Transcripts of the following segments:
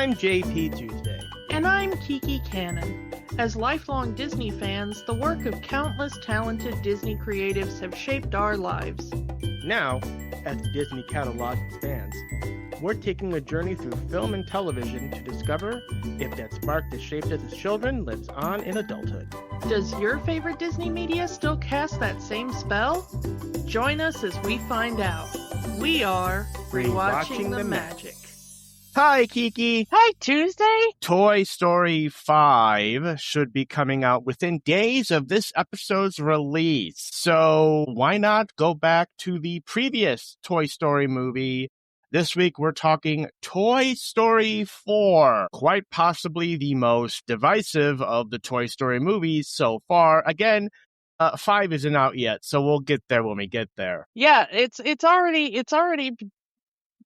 I'm JP Tuesday. And I'm Kiki Cannon. As lifelong Disney fans, the work of countless talented Disney creatives have shaped our lives. Now, as the Disney catalog expands, we're taking a journey through film and television to discover if that spark that shaped us as children lives on in adulthood. Does your favorite Disney media still cast that same spell? Join us as we find out. We are Rewatching the Magic. Hi, Kiki. Hi, Tuesday. Toy Story 5 should be coming out within days of this episode's release. So why not go back to the previous Toy Story movie? This week we're talking Toy Story 4, quite possibly the most divisive of the Toy Story movies so far. Again, 5 isn't out yet, so we'll get there when we get there. Yeah, it's already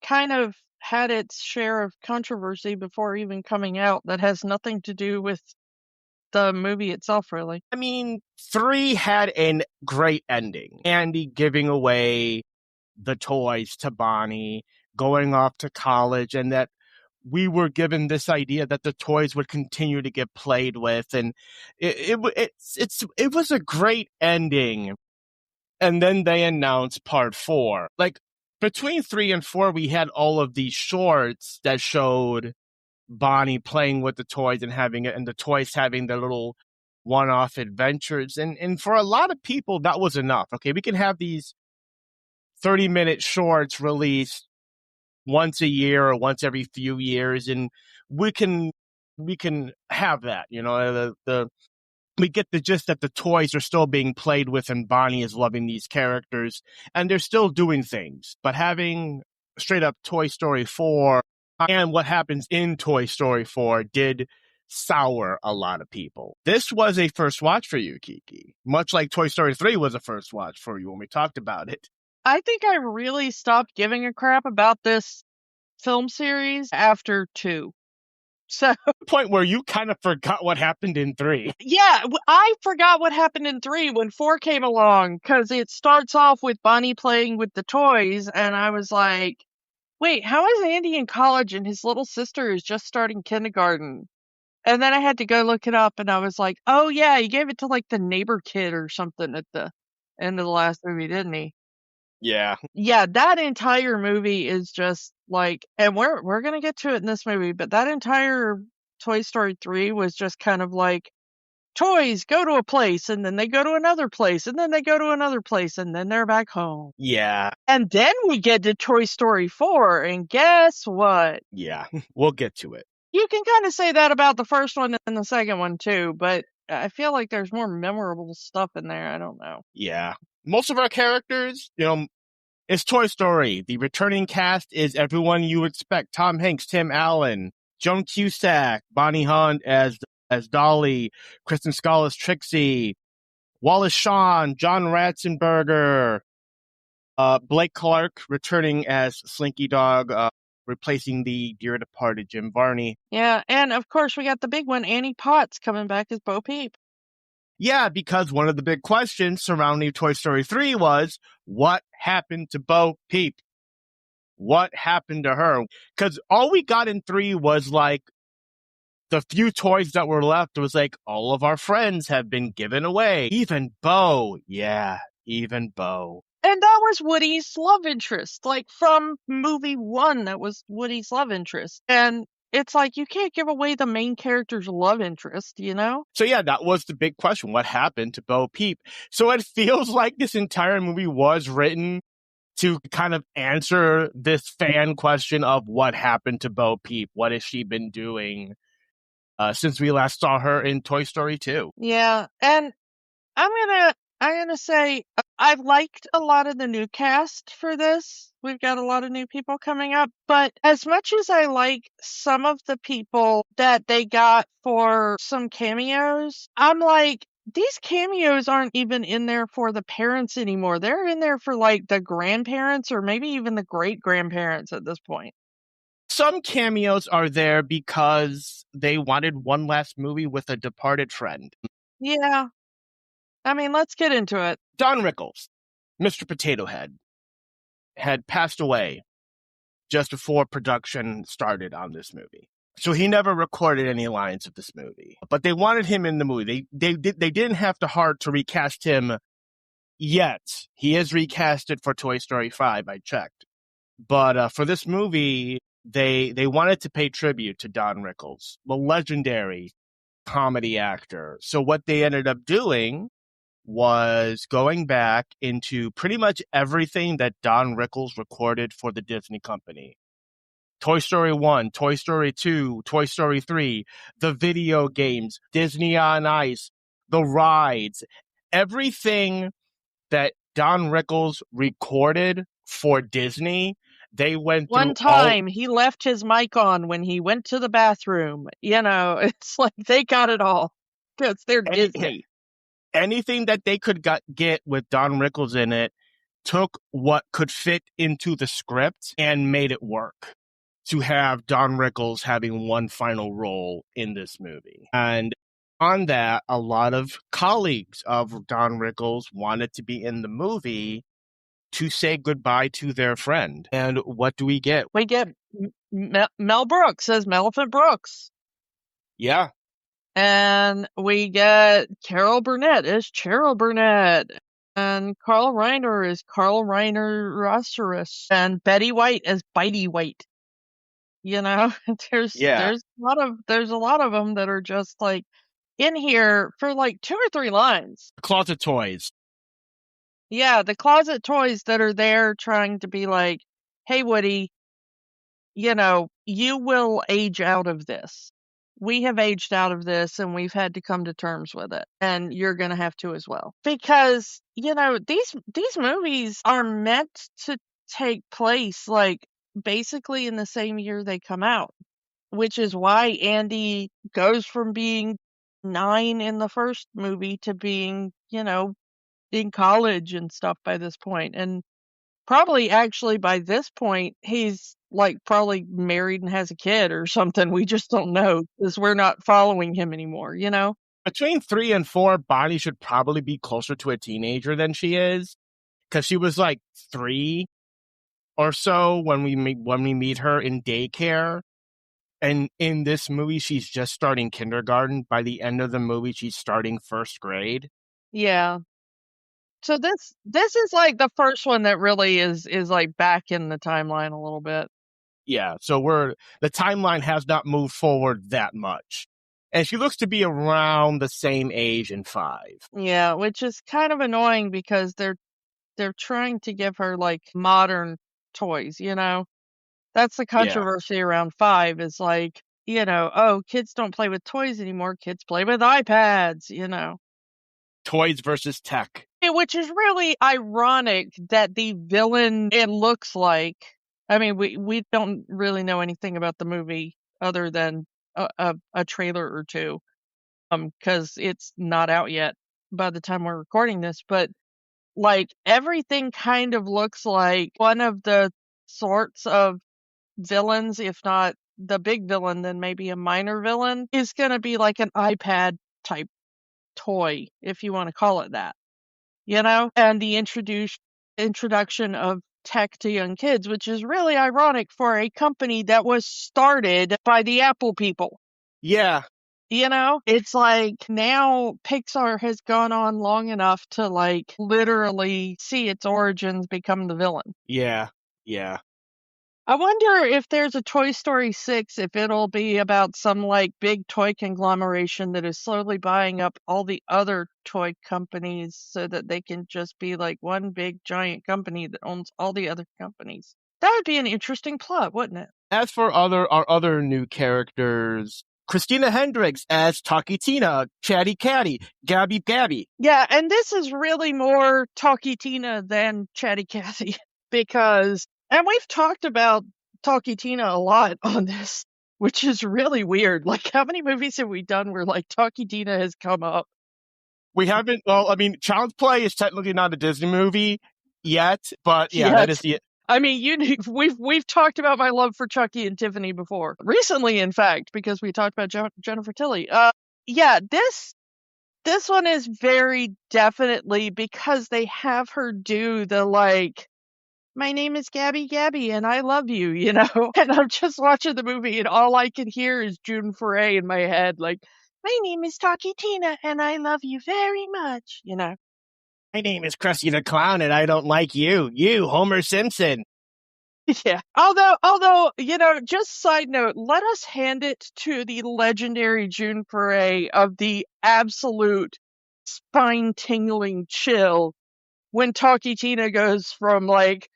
kind of had its share of controversy before even coming out that has nothing to do with the movie itself, really. I mean, 3 had a great ending. Andy giving away the toys to Bonnie, going off to college, and that we were given this idea that the toys would continue to get played with, and it was a great ending. And then they announced part 4. Like, between 3 and 4, we had all of these shorts that showed Bonnie playing with the toys and having it, and the toys having their little one-off adventures. And for a lot of people, that was enough. Okay, we can have these 30-minute shorts released once a year or once every few years, and we can have that. You know, we get the gist that the toys are still being played with and Bonnie is loving these characters and they're still doing things. But having straight up Toy Story 4 and what happens in Toy Story 4 did sour a lot of people. This was a first watch for you, Kiki, much like Toy Story 3 was a first watch for you when we talked about it. I think I really stopped giving a crap about this film series after 2. So, point where you kind of forgot what happened in 3. Yeah, I forgot what happened in 3 when 4 came along, because it starts off with Bonnie playing with the toys, and I was like, wait, how is Andy in college and his little sister is just starting kindergarten? And then I had to go look it up, and I was like, oh yeah, he gave it to like the neighbor kid or something at the end of the last movie, didn't he? Yeah. Yeah, that entire movie is just like, and we're gonna get to it in this movie, but that entire Toy Story 3 was just kind of like, toys go to a place, and then they go to another place, and then they go to another place, and then they're back home. Yeah. And then we get to Toy Story 4, and guess what? Yeah, we'll get to it. You can kind of say that about the first one and the second one too, but I feel like there's more memorable stuff in there. I don't know. Yeah. Most of our characters, it's Toy Story. The returning cast is everyone you expect. Tom Hanks, Tim Allen, Joan Cusack, Bonnie Hunt as Dolly, Kristen Schaal as Trixie, Wallace Shawn, John Ratzenberger, Blake Clark returning as Slinky Dog, replacing the dear departed Jim Varney. Yeah, and of course we got the big one, Annie Potts, coming back as Bo Peep. Yeah, because one of the big questions surrounding Toy Story 3 was, what happened to Bo Peep? What happened to her? Because all we got in 3 was like, the few toys that were left was like, all of our friends have been given away. Even Bo. Yeah, even Bo. And that was Woody's love interest. Like, from movie 1, that was Woody's love interest. And it's like, you can't give away the main character's love interest, you know? So yeah, that was the big question. What happened to Bo Peep? So it feels like this entire movie was written to kind of answer this fan question of what happened to Bo Peep? What has she been doing since we last saw her in Toy Story 2? Yeah, and I'm gonna say I've liked a lot of the new cast for this. We've got a lot of new people coming up, but as much as I like some of the people that they got for some cameos, I'm like, these cameos aren't even in there for the parents anymore. They're in there for like the grandparents or maybe even the great grandparents at this point. Some cameos are there because they wanted one last movie with a departed friend. Yeah. I mean, let's get into it. Don Rickles, Mr. Potato Head, had passed away just before production started on this movie. So he never recorded any lines of this movie, but they wanted him in the movie. They didn't have the heart to recast him yet. He is recasted for Toy Story 5. I checked, but for this movie, they wanted to pay tribute to Don Rickles, the legendary comedy actor. So what they ended up doing was going back into pretty much everything that Don Rickles recorded for the Disney company. Toy Story 1, Toy Story 2, Toy Story 3, the video games, Disney on Ice, the rides, everything that Don Rickles recorded for Disney, they went through One time he left his mic on when he went to the bathroom. It's like they got it all because they're Disney. Anything that they could get with Don Rickles in it took what could fit into the script and made it work to have Don Rickles having one final role in this movie. And on that, a lot of colleagues of Don Rickles wanted to be in the movie to say goodbye to their friend. And what do we get? We get Mel Brooks as Melephant Brooks. Yeah. And we get Carol Burnett as Cheryl Burnett. And Carl Reiner as Carl Reiner Rosserus. And Betty White as Bitey White. There's a lot of them that are just like in here for like 2 or 3 lines. Closet toys. Yeah, the closet toys that are there trying to be like, hey, Woody, you will age out of this. We have aged out of this and we've had to come to terms with it. And you're going to have to as well. Because, these movies are meant to take place like basically in the same year they come out, which is why Andy goes from being 9 in the first movie to being, in college and stuff by this point. And probably actually by this point, he's like probably married and has a kid or something. We just don't know because we're not following him anymore, Between 3 and 4, Bonnie should probably be closer to a teenager than she is because she was like 3 or so when we meet her in daycare. And in this movie, she's just starting kindergarten. By the end of the movie, she's starting first grade. Yeah. So this is like the first one that really is like back in the timeline a little bit. Yeah, so the timeline has not moved forward that much. And she looks to be around the same age in 5. Yeah, which is kind of annoying because they're trying to give her like modern toys, That's the controversy around 5 is like, kids don't play with toys anymore, kids play with iPads, Toys versus tech. Which is really ironic that the villain, it looks like, I mean, we don't really know anything about the movie other than a trailer or two, because it's not out yet by the time we're recording this, but like everything kind of looks like one of the sorts of villains, if not the big villain, then maybe a minor villain, is going to be like an iPad type toy, if you want to call it that, and the introduction of tech to young kids, which is really ironic for a company that was started by the Apple people. Yeah. It's like now Pixar has gone on long enough to like literally see its origins become the villain. Yeah. I wonder if there's a Toy Story 6, if it'll be about some like big toy conglomeration that is slowly buying up all the other toy companies so that they can just be like one big giant company that owns all the other companies. That would be an interesting plot, wouldn't it? As for our other new characters, Christina Hendricks as Talkie Tina, Chatty Catty, Gabby Gabby. Yeah, and this is really more Talkie Tina than Chatty Cathy because, and we've talked about Talkie Tina a lot on this, which is really weird. Like, how many movies have we done where like Talkie Tina has come up? We haven't. Well, I mean, Child's Play is technically not a Disney movie yet, but yeah, that is the. I mean, we've talked about my love for Chucky and Tiffany before, recently, in fact, because we talked about Jennifer Tilly. Yeah, this one is very definitely because they have her do the like my name is Gabby, and I love you, you know? And I'm just watching the movie, and all I can hear is June Foray in my head, like, my name is Taki Tina, and I love you very much, you know? My name is Krusty the Clown, and I don't like you. You, Homer Simpson. Yeah. Although, you know, just side note, let us hand it to the legendary June Foray of the absolute spine-tingling chill when Taki Tina goes from, like,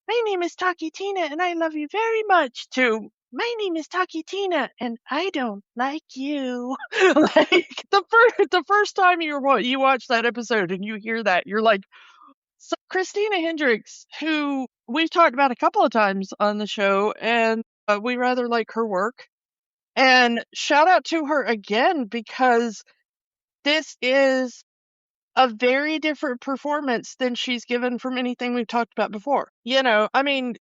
my name is Taki Tina and I love you very much to my name is Taki Tina and I don't like you. Like the first time you watch that episode and you hear that, you're like, so Christina Hendricks, who we've talked about a couple of times on the show, and we rather like her work. And shout out to her again because this is a very different performance than she's given from anything we've talked about before. You know, I mean,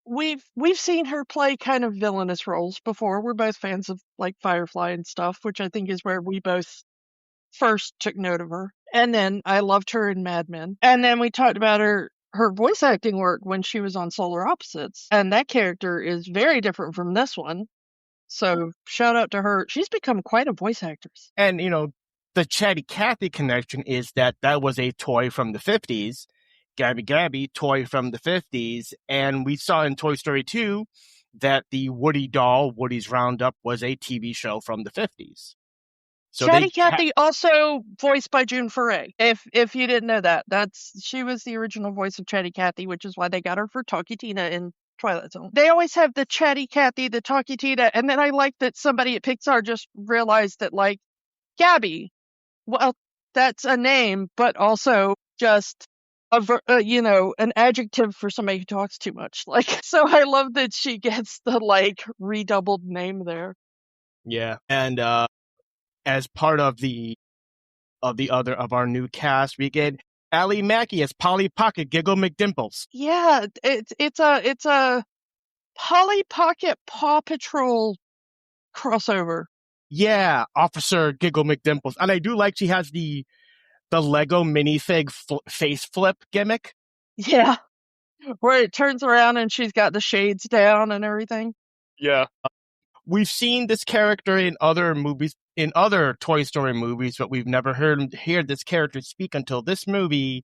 we've seen her play kind of villainous roles before. We're both fans of like Firefly and stuff, which I think is where we both first took note of her. And then I loved her in Mad Men. And then we talked about her voice acting work when she was on Solar Opposites. And that character is very different from this one. So shout out to her. She's become quite a voice actress. And, you know, the Chatty Cathy connection is that was a toy from the 50s. Gabby, toy from the 50s. And we saw in Toy Story 2 that the Woody doll, Woody's Roundup, was a TV show from the 50s. So Chatty Cathy also voiced by June Foray. If you didn't know that, she was the original voice of Chatty Cathy, which is why they got her for Taki Tina in Twilight Zone. They always have the Chatty Cathy, the Taki Tina, and then I like that somebody at Pixar just realized that, like, Gabby, well, that's a name, but also just an adjective for somebody who talks too much. Like, so I love that she gets the like redoubled name there. Yeah, and as part of our new cast, we get Ally Mackey as Polly Pocket Giggle McDimples. Yeah, it's a Polly Pocket Paw Patrol crossover. Yeah, Officer Giggle McDimples, and I do like she has the Lego minifig face flip gimmick. Yeah, where it turns around and she's got the shades down and everything. Yeah. We've seen this character in other movies, in other Toy Story movies, but we've never hear this character speak until this movie.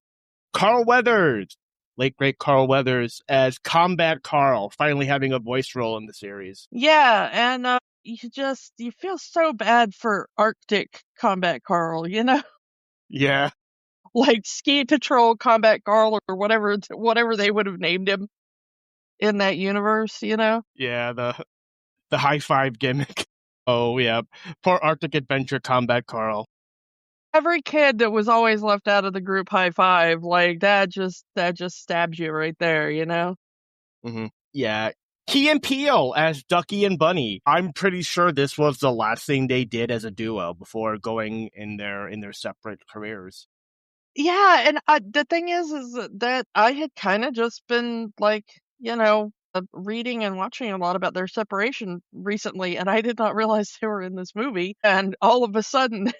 Carl Weathers, late great Carl Weathers, as Combat Carl, finally having a voice role in the series. Yeah, and you feel so bad for Arctic Combat Carl, you know? Yeah. Like Ski Patrol Combat Carl or whatever they would have named him in that universe, you know? Yeah, the high five gimmick. Oh, yeah. Poor Arctic Adventure Combat Carl. Every kid that was always left out of the group high five, like that just stabs you right there, you know? Mm-hmm. Yeah. Key and Peele as Ducky and Bunny. I'm pretty sure this was the last thing they did as a duo before going in their separate careers. Yeah, and the thing is that I had kind of just been like, you know, reading and watching a lot about their separation recently, and I did not realize they were in this movie. And all of a sudden,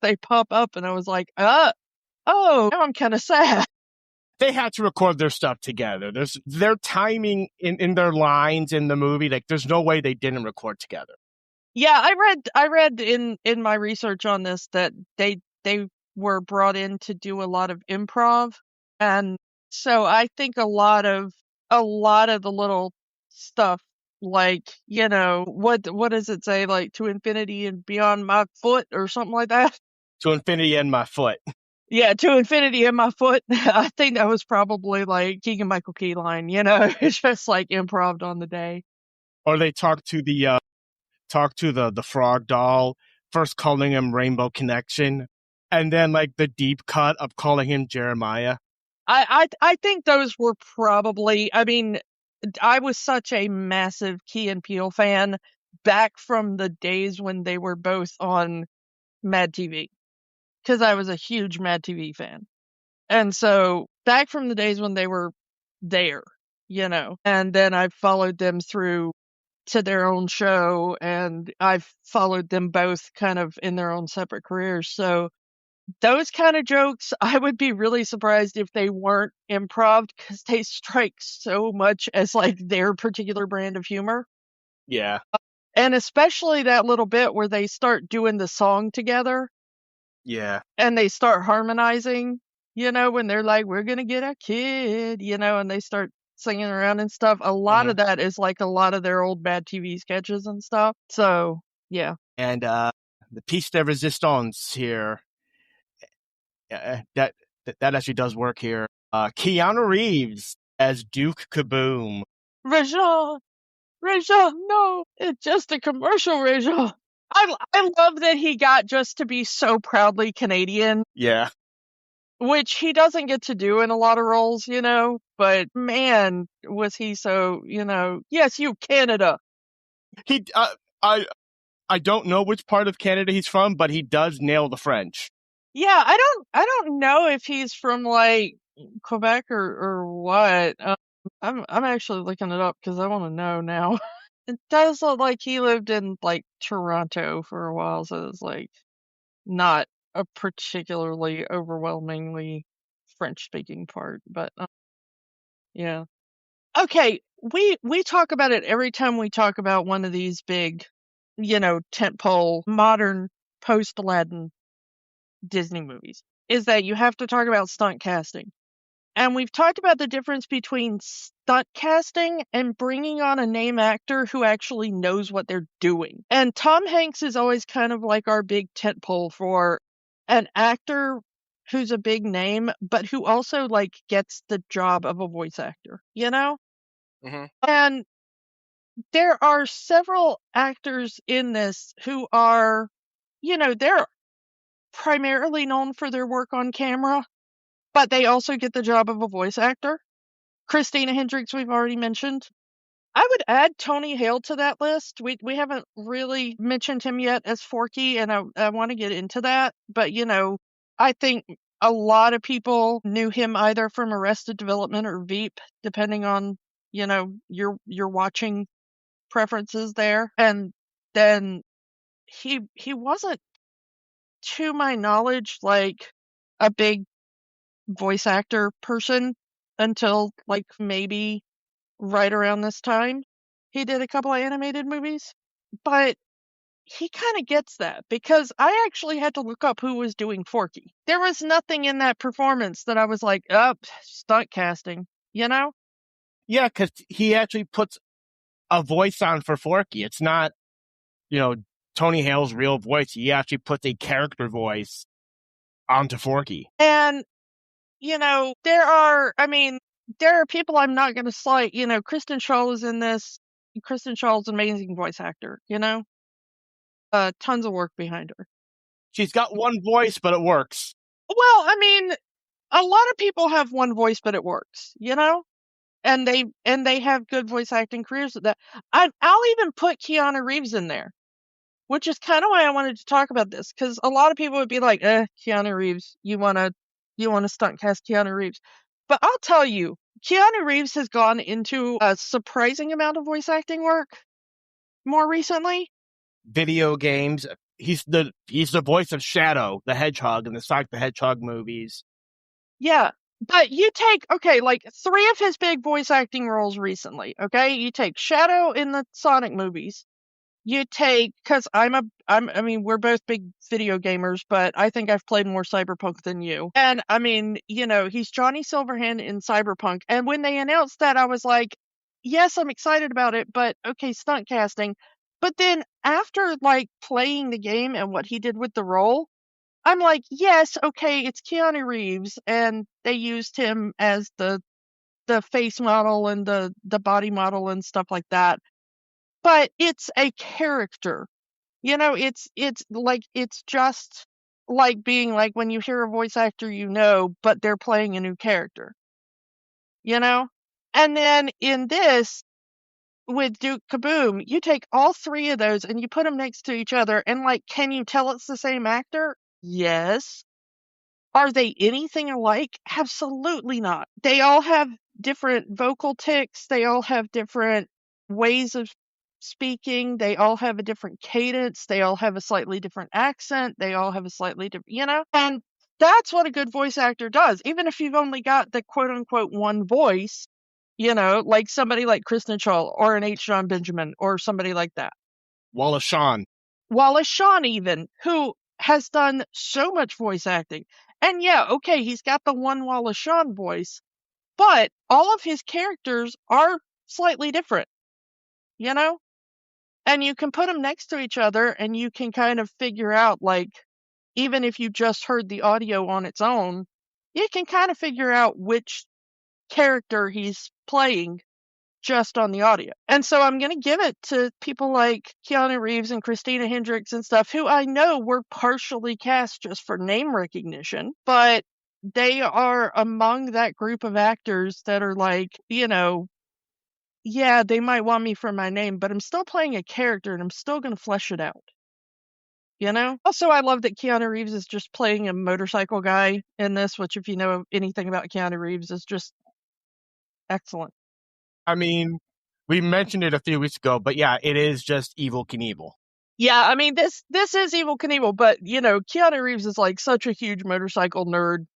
they pop up, and I was like, oh, now I'm kind of sad. They had to record their stuff together. There's their timing in their lines in the movie. Like, there's no way they didn't record together. Yeah, I read in my research on this that they were brought in to do a lot of improv, and so I think a lot of the little stuff, like, you know, what does it say, like, to infinity and beyond my foot or something like that? To infinity and my foot. Yeah, to infinity and my foot. I think that was probably like Keegan Michael Key line, you know, it's just like improv on the day. Or they talk to the frog doll, first calling him Rainbow Connection, and then like the deep cut of calling him Jeremiah. I think those were probably, I mean, I was such a massive Key and Peele fan back from the days when they were both on Mad TV, because I was a huge Mad TV fan. And so back from the days when they were there, you know, and then I followed them through to their own show, and I've followed them both kind of in their own separate careers. So those kind of jokes, I would be really surprised if they weren't improv, because they strike so much as like their particular brand of humor. Yeah. And especially that little bit where they start doing the song together Yeah. and they start harmonizing, when they're like, we're going to get a kid, and they start singing around and stuff. A lot of that is like a lot of their old bad TV sketches and stuff. So, yeah. And the piece de resistance here, that actually does work here. Keanu Reeves as Duke Kaboom. Rajan, no, it's just a commercial, Rajan. I love that he got just to be so proudly Canadian. Yeah. Which he doesn't get to do in a lot of roles, but man, was he so, yes, you Canada. He, I don't know which part of Canada he's from, but he does nail the French. Yeah, I don't know if he's from like Quebec or what. I'm actually looking it up because I want to know now. It does look like he lived in like Toronto for a while, so it's like not a particularly overwhelmingly French speaking part, but yeah. Okay, we talk about it every time we talk about one of these big, tentpole modern post Aladdin Disney movies, is that you have to talk about stunt casting. And we've talked about the difference between stunt casting and bringing on a name actor who actually knows what they're doing. And Tom Hanks is always kind of like our big tentpole for an actor who's a big name, but who also like gets the job of a voice actor, Mm-hmm. And there are several actors in this who are, they're primarily known for their work on camera, but they also get the job of a voice actor. Christina Hendricks, we've already mentioned. I would add Tony Hale to that list. We haven't really mentioned him yet as Forky, and I want to get into that. But, I think a lot lot of knew him either from Arrested Development or Veep, depending on, your watching preferences there. And then he wasn't, to my knowledge, like a big voice actor person until like maybe right around this time. He did a couple of animated movies, but he kind of gets that because I actually had to look up who was doing Forky. There was nothing in that performance that I was like, oh, stunt casting, Yeah, because he actually puts a voice on for Forky. It's not, Tony Hale's real voice. He actually puts a character voice onto Forky. And, there are people I'm not going to slight. Kristen Schaal is in this. Kristen Schaal's an amazing voice actor, tons of work behind her. She's got one voice, but it works. Well, a lot of people have one voice, but it works, and they have good voice acting careers at that. I'll even put Keanu Reeves in there, which is kind of why I wanted to talk about this, because a lot of people would be like, Keanu Reeves, you want to stunt cast Keanu Reeves. But I'll tell you, Keanu Reeves has gone into a surprising amount of voice acting work more recently. Video games. He's the voice of Shadow the Hedgehog in the Sonic the Hedgehog movies. Yeah, but you take, like 3 of his big voice acting roles recently, okay? You take Shadow in the Sonic movies. You take, because we're both big video gamers, but I think I've played more Cyberpunk than you. And he's Johnny Silverhand in Cyberpunk. And when they announced that, I was like, yes, I'm excited about it, but okay, stunt casting. But then after like playing the game and what he did with the role, I'm like, yes, okay, it's Keanu Reeves, and they used him as the face model and the body model and stuff like that. But it's a character. It's just like being like when you hear a voice actor, but they're playing a new character. And then in this, with Duke Kaboom, you take all 3 of those and you put them next to each other, and like, can you tell it's the same actor? Yes. Are they anything alike? Absolutely not. They all have different vocal tics. They all have different ways of speaking. They all have a different cadence. They all have a slightly different accent. They all have a slightly different, And That's what a good voice actor does. Even if you've only got the quote unquote one voice, like somebody like Kristen Schaal or an H. John Benjamin or somebody like that. Wallace Shawn. Wallace Shawn, even, who has done so much voice acting. And yeah, okay, he's got the one Wallace Shawn voice, but all of his characters are slightly different, And you can put them next to each other and you can kind of figure out, like, even if you just heard the audio on its own, you can kind of figure out which character he's playing just on the audio. And so I'm going to give it to people like Keanu Reeves and Christina Hendricks and stuff, who I know were partially cast just for name recognition, but they are among that group of actors that are like, yeah, they might want me for my name, but I'm still playing a character and I'm still going to flesh it out. Also, I love that Keanu Reeves is just playing a motorcycle guy in this, which, if you know anything about Keanu Reeves, is just excellent. I mean, we mentioned it a few weeks ago, but yeah, it is just Evel Knievel. Yeah, I mean, this is Evel Knievel, but, Keanu Reeves is like such a huge motorcycle nerd.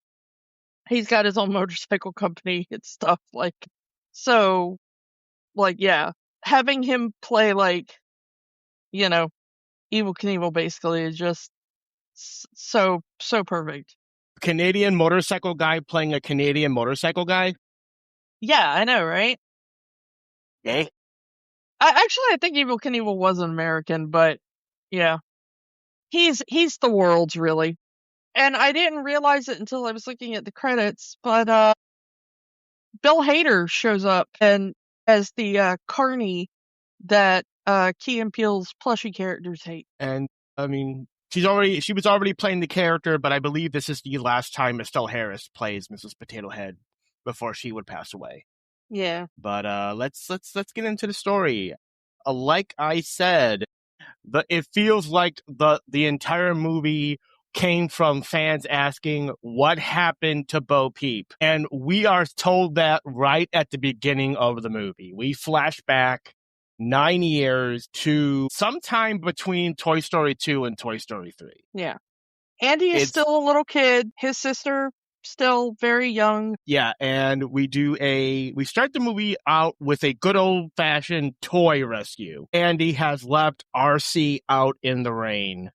He's got his own motorcycle company and stuff, so, yeah, having him play, Evel Knievel basically is just so perfect. Canadian motorcycle guy playing a Canadian motorcycle guy? Yeah, I know, right? Eh? I think Evel Knievel was an American, but yeah, he's the world's, really. And I didn't realize it until I was looking at the credits, but Bill Hader shows up and as the carny that Key and Peele's plushie characters hate. And I mean, she was already playing the character, but I believe this is the last time Estelle Harris plays Mrs. Potato Head before she would pass away. Yeah. But let's get into the story. Like I said, it feels like the entire movie came from fans asking what happened to Bo Peep. And we are told that right at the beginning of the movie. We flash back 9 years to sometime between Toy Story 2 and Toy Story 3. Yeah. Andy is still a little kid. His sister still very young. Yeah, and we start the movie out with a good old-fashioned toy rescue. Andy has left RC out in the rain,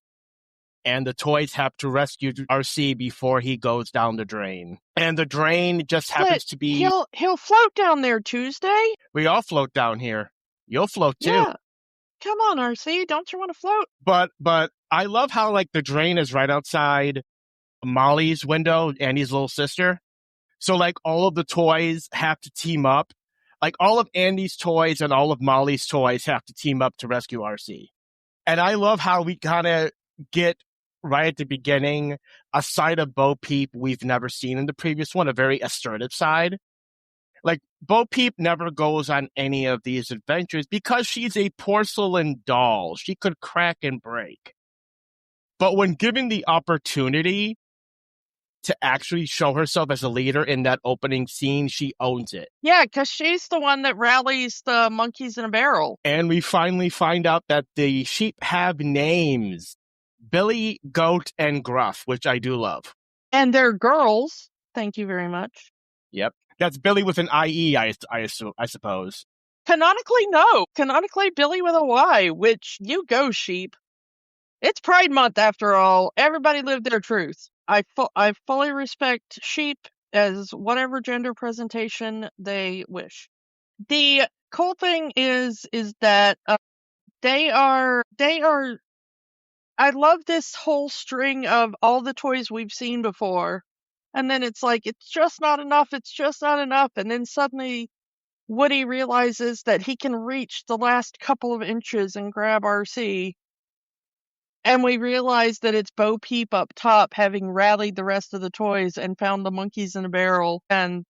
and the toys have to rescue RC before he goes down the drain. And the drain just happens to be... He'll float down there Tuesday. We all float down here. You'll float too. Yeah. Come on, RC, don't you want to float? But I love how, the drain is right outside Molly's window, Andy's little sister. So, all of the toys have to team up. All of Andy's toys and all of Molly's toys have to team up to rescue RC. And I love how we kind of get, right at the beginning, a side of Bo Peep we've never seen in the previous one, a very assertive side. Bo Peep never goes on any of these adventures because she's a porcelain doll. She could crack and break. But when given the opportunity to actually show herself as a leader in that opening scene, she owns it. Yeah, because she's the one that rallies the monkeys in a barrel. And we finally find out that the sheep have names. Billy, Goat, and Gruff, which I do love. And they're girls. Thank you very much. Yep. That's Billy with an I-E, I suppose. Canonically, no. Canonically, Billy with a Y, which you go, sheep. It's Pride Month, after all. Everybody live their truth. I fully respect sheep as whatever gender presentation they wish. The cool thing is that they are. I love this whole string of all the toys we've seen before, and then it's like it's just not enough. It's just not enough, and then suddenly Woody realizes that he can reach the last couple of inches and grab RC. And we realize that it's Bo Peep up top, having rallied the rest of the toys and found the monkeys in a barrel and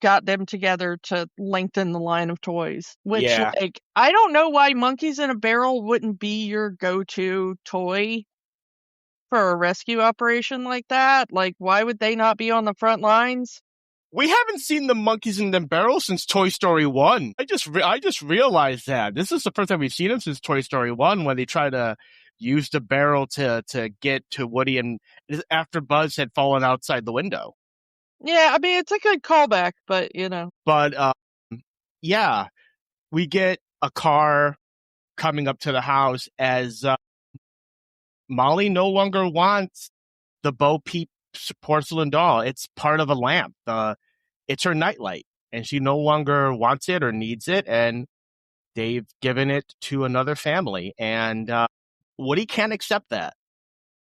got them together to lengthen the line of toys. Which, I don't know why monkeys in a barrel wouldn't be your go-to toy for a rescue operation like that. Why would they not be on the front lines? We haven't seen the monkeys in the barrel since Toy Story 1. I just realized that. This is the first time we've seen them since Toy Story 1, when they try to used a barrel to get to Woody, and after Buzz had fallen outside the window. Yeah, I mean, it's a good callback, but But yeah, we get a car coming up to the house as Molly no longer wants the Bo Peep porcelain doll. It's part of a lamp. It's her nightlight, and she no longer wants it or needs it, and they've given it to another family. And Woody can't accept that.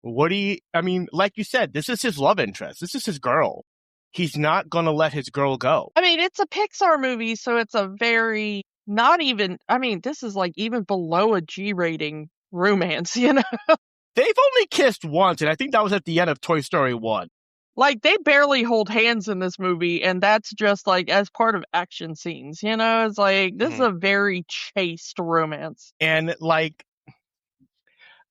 Woody, I mean, like you said, this is his love interest. This is his girl. He's not going to let his girl go. I mean, it's a Pixar movie, so it's a very not even. I mean, this is like even below a G rating romance, They've only kissed once, and I think that was at the end of Toy Story 1. Like, they barely hold hands in this movie, and that's just like as part of action scenes, It's like this is a very chaste romance. And like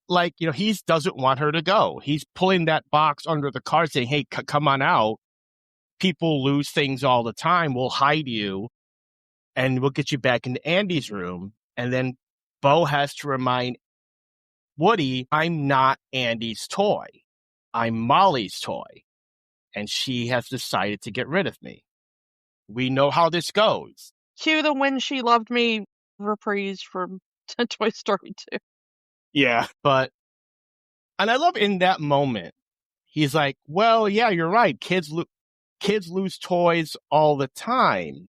he doesn't want her to go. He's pulling that box under the car saying, hey, come on out. People lose things all the time. We'll hide you and we'll get you back into Andy's room. And then Bo has to remind Woody, I'm not Andy's toy. I'm Molly's toy. And she has decided to get rid of me. We know how this goes. Cue the When She Loved Me reprise from Toy Story 2. Yeah, and I love in that moment, he's like, well, yeah, you're right. Kids lose toys all the time.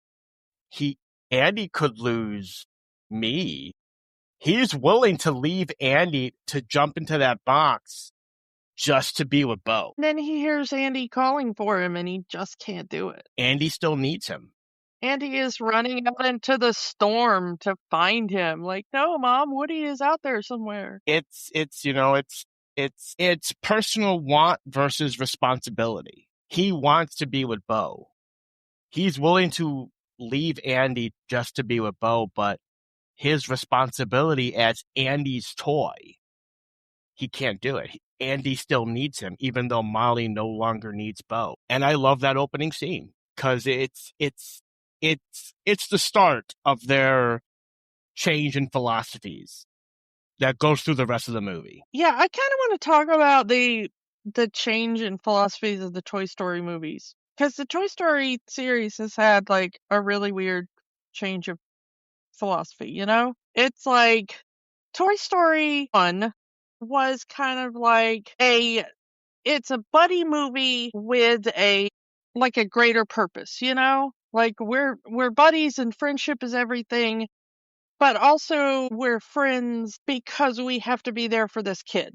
Andy could lose me. He's willing to leave Andy to jump into that box just to be with Bo. Then he hears Andy calling for him and he just can't do it. Andy still needs him. Andy is running out into the storm to find him. Like, no, Mom, Woody is out there somewhere. It's personal want versus responsibility. He wants to be with Bo. He's willing to leave Andy just to be with Bo, but his responsibility as Andy's toy, he can't do it. Andy still needs him, even though Molly no longer needs Bo. And I love that opening scene because it's the start of their change in philosophies that goes through the rest of the movie. Yeah, I kind of want to talk about the change in philosophies of the Toy Story movies. Because the Toy Story series has had like a really weird change of philosophy, It's like Toy Story 1 was kind of like it's a buddy movie with a greater purpose, Like we're buddies and friendship is everything, but also we're friends because we have to be there for this kid,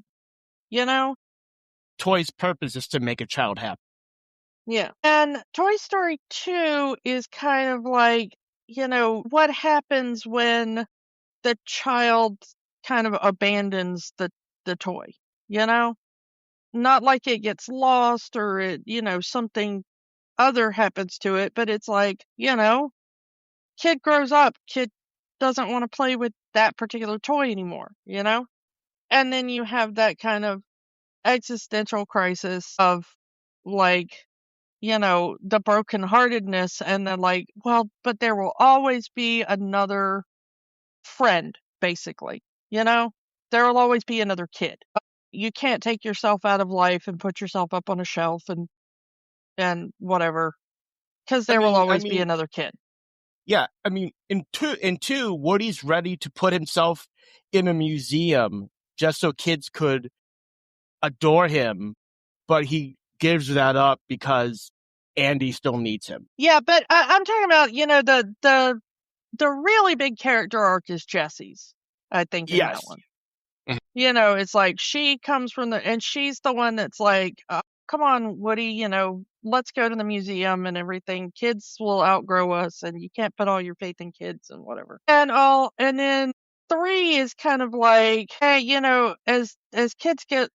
Toy's purpose is to make a child happy. Yeah. And Toy Story 2 is kind of like, what happens when the child kind of abandons the toy, Not like it gets lost or it, something other happens to it, but it's like, kid grows up, kid doesn't want to play with that particular toy anymore, And then you have that kind of existential crisis of like, the brokenheartedness and then like, well, but there will always be another friend, basically, there will always be another kid. You can't take yourself out of life and put yourself up on a shelf and whatever, because there will always be another kid. Yeah, I mean, in two, Woody's ready to put himself in a museum just so kids could adore him, but he gives that up because Andy still needs him. Yeah, but I'm talking about, the really big character arc is Jessie's, I think, in that one. It's like she comes from and she's the one that's like, come on, Woody, let's go to the museum and everything. Kids will outgrow us and you can't put all your faith in kids and whatever. And then 3 is kind of like, hey, as kids get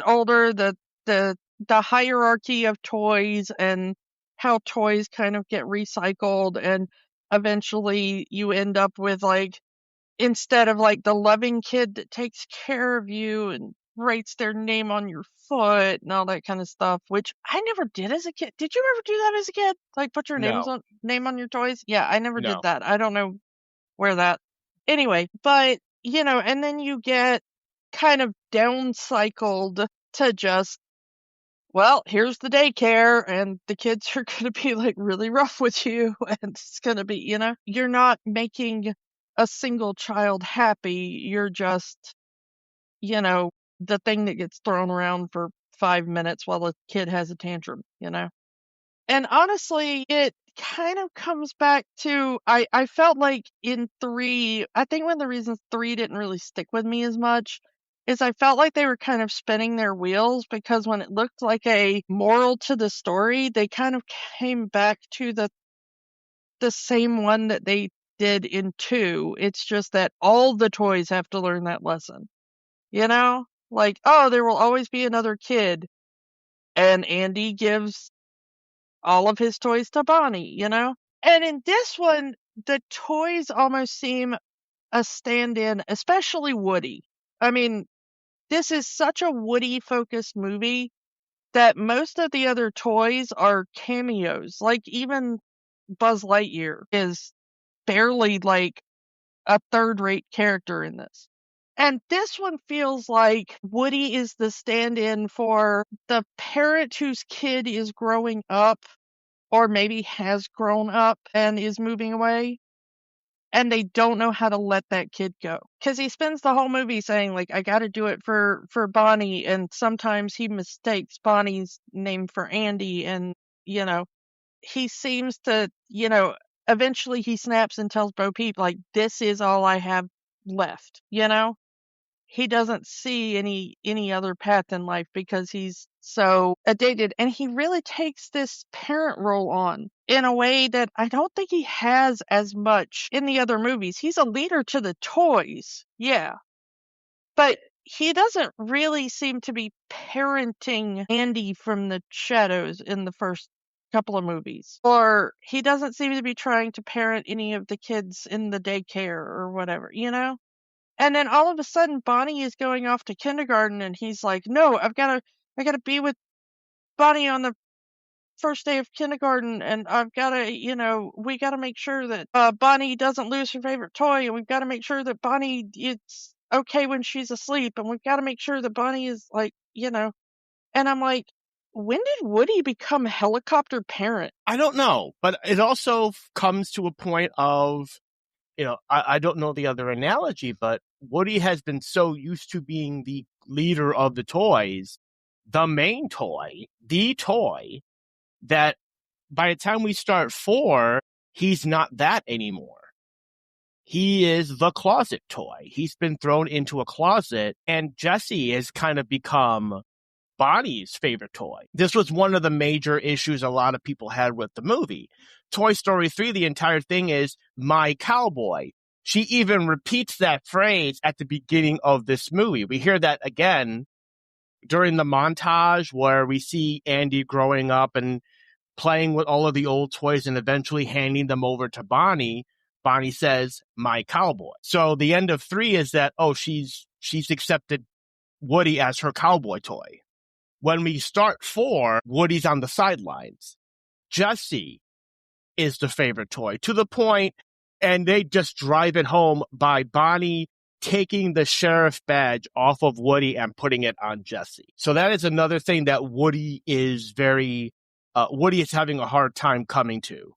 older, the hierarchy of toys and how toys kind of get recycled, and eventually you end up with like, instead of like the loving kid that takes care of you and writes their name on your foot and all that kind of stuff, which I never did as a kid. Did you ever do that as a kid? Like put your name on your toys? Yeah, I never did that. I don't know where that. Anyway, but and then you get kind of downcycled to just, well, here's the daycare, and the kids are going to be like really rough with you, and it's going to be, you're not making a single child happy. You're just, the thing that gets thrown around for 5 minutes while a kid has a tantrum, And honestly, it kind of comes back to, I felt like in 3, I think one of the reasons 3 didn't really stick with me as much is I felt like they were kind of spinning their wheels, because when it looked like a moral to the story, they kind of came back to the same one that they did in 2. It's just that all the toys have to learn that lesson. Like, oh, there will always be another kid, and Andy gives all of his toys to Bonnie, And in this one, the toys almost seem a stand-in, especially Woody. I mean, this is such a Woody-focused movie that most of the other toys are cameos. Like, even Buzz Lightyear is barely, like, a third-rate character in this. And this one feels like Woody is the stand-in for the parent whose kid is growing up, or maybe has grown up and is moving away, and they don't know how to let that kid go. Because he spends the whole movie saying, like, I gotta do it for Bonnie, and sometimes he mistakes Bonnie's name for Andy, and, he seems to, eventually he snaps and tells Bo Peep, like, this is all I have left, He doesn't see any other path in life because he's so addicted, and he really takes this parent role on in a way that I don't think he has as much in the other movies. He's a leader to the toys, yeah, but he doesn't really seem to be parenting Andy from the shadows in the first couple of movies, or he doesn't seem to be trying to parent any of the kids in the daycare or whatever, And then all of a sudden, Bonnie is going off to kindergarten, and he's like, "No, I gotta be with Bonnie on the first day of kindergarten, and I've gotta, we gotta make sure that Bonnie doesn't lose her favorite toy, and we've gotta make sure that Bonnie it's okay when she's asleep, and we've gotta make sure that Bonnie is like, And I'm like, when did Woody become helicopter parent? I don't know, but it also comes to a point of, I don't know the other analogy, but Woody has been so used to being the leader of the toys, the main toy, the toy, that by the time we start 4, he's not that anymore. He is the closet toy. He's been thrown into a closet, and Jessie has kind of become Bonnie's favorite toy. This was one of the major issues a lot of people had with the movie. Toy Story 3, the entire thing is my cowboy. She even repeats that phrase at the beginning of this movie. We hear that again during the montage where we see Andy growing up and playing with all of the old toys and eventually handing them over to Bonnie. Bonnie says, my cowboy. So the end of 3 is that, she's accepted Woody as her cowboy toy. When we start 4, Woody's on the sidelines. Jessie is the favorite toy, to the point, and they just drive it home by Bonnie taking the sheriff badge off of Woody and putting it on Jessie. So that is another thing that Woody is Woody is having a hard time coming to.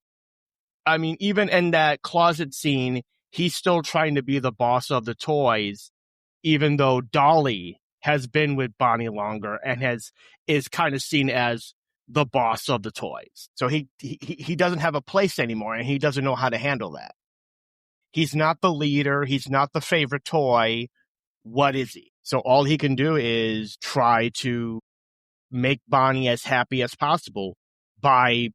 I mean, even in that closet scene, he's still trying to be the boss of the toys, even though Dolly has been with Bonnie longer and is kind of seen as the boss of the toys. So he doesn't have a place anymore, and he doesn't know how to handle that. He's not the leader. He's not the favorite toy. What is he? So all he can do is try to make Bonnie as happy as possible by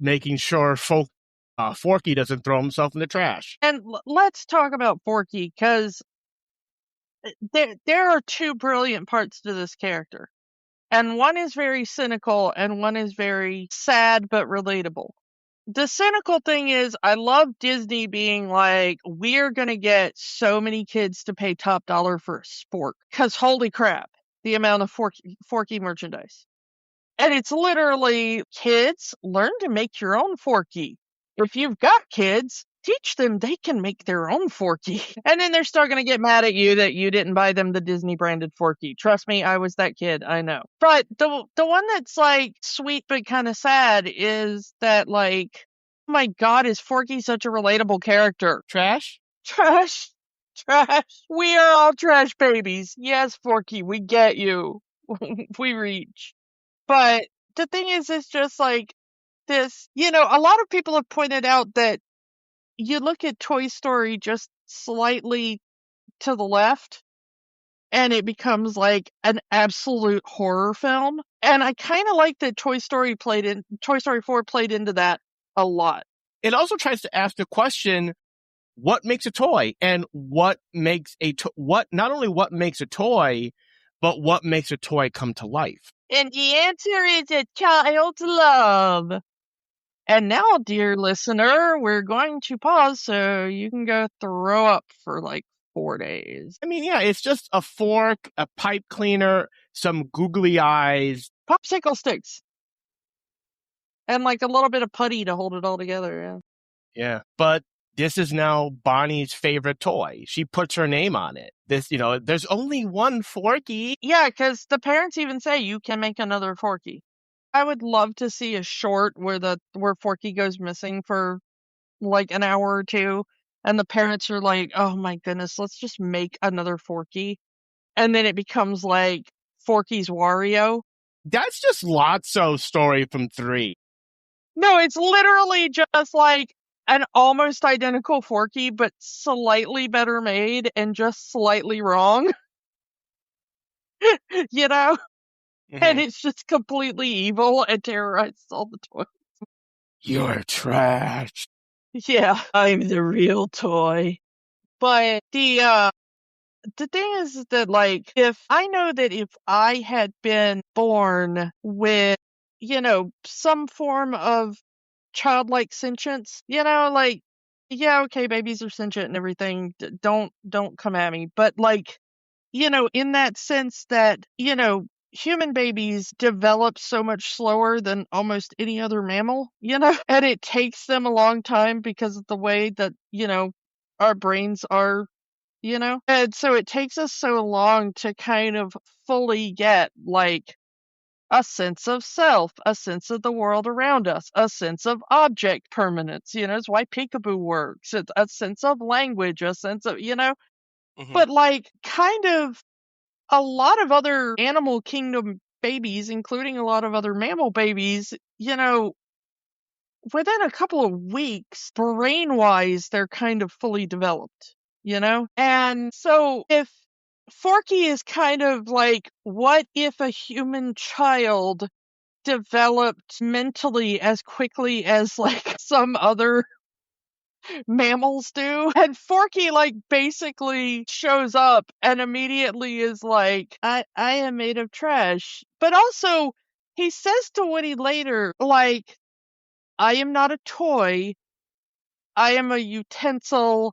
making sure Forky doesn't throw himself in the trash. And let's talk about Forky, because there are 2 brilliant parts to this character. And one is very cynical, and one is very sad but relatable. The cynical thing is, I love Disney being like, we're going to get so many kids to pay top dollar for a sport. Because holy crap, the amount of Forky merchandise. And it's literally, kids, learn to make your own Forky. If you've got kids, teach them they can make their own Forky. And then they're still going to get mad at you that you didn't buy them the Disney branded Forky. Trust me, I was that kid. I know. But the one that's like sweet but kind of sad is that, like, oh my God, is Forky such a relatable character? Trash? Trash. Trash. We are all trash babies. Yes, Forky, we get you. We reach. But the thing is, it's just like this, a lot of people have pointed out that you look at Toy Story just slightly to the left, and it becomes like an absolute horror film. And I kind of like that Toy Story 4 played into that a lot. It also tries to ask the question, what makes a toy, and what makes not only what makes a toy, but what makes a toy come to life? And the answer is a child's love. And now, dear listener, we're going to pause so you can go throw up for like 4 days. I mean, yeah, it's just a fork, a pipe cleaner, some googly eyes, popsicle sticks, and like a little bit of putty to hold it all together. Yeah. Yeah, but this is now Bonnie's favorite toy. She puts her name on it. There's only one Forky. Yeah, because the parents even say you can make another Forky. I would love to see a short where Forky goes missing for like an hour or two, and the parents are like, "Oh my goodness, let's just make another Forky," and then it becomes like Forky's Wario. That's just Lotso's story from 3. No, it's literally just like an almost identical Forky, but slightly better made and just slightly wrong. Mm-hmm. And it's just completely evil and terrorizes all the toys. You're trash. Yeah, I'm the real toy. But the thing is that, like, if I had been born with, some form of childlike sentience, like, yeah, okay, babies are sentient and everything. Don't come at me. But like, in that sense that, human babies develop so much slower than almost any other mammal, and it takes them a long time because of the way that, our brains are, and so it takes us so long to kind of fully get like a sense of self, a sense of the world around us, a sense of object permanence, it's why peekaboo works. It's a sense of language, a sense of, Mm-hmm. but like kind of a lot of other animal kingdom babies, including a lot of other mammal babies, within a couple of weeks, brain-wise, they're kind of fully developed, And so if Forky is kind of like, what if a human child developed mentally as quickly as like some other mammals do? And Forky like basically shows up and immediately is like, I am made of trash. But also he says to Woody later, like, I am not a toy. I am a utensil.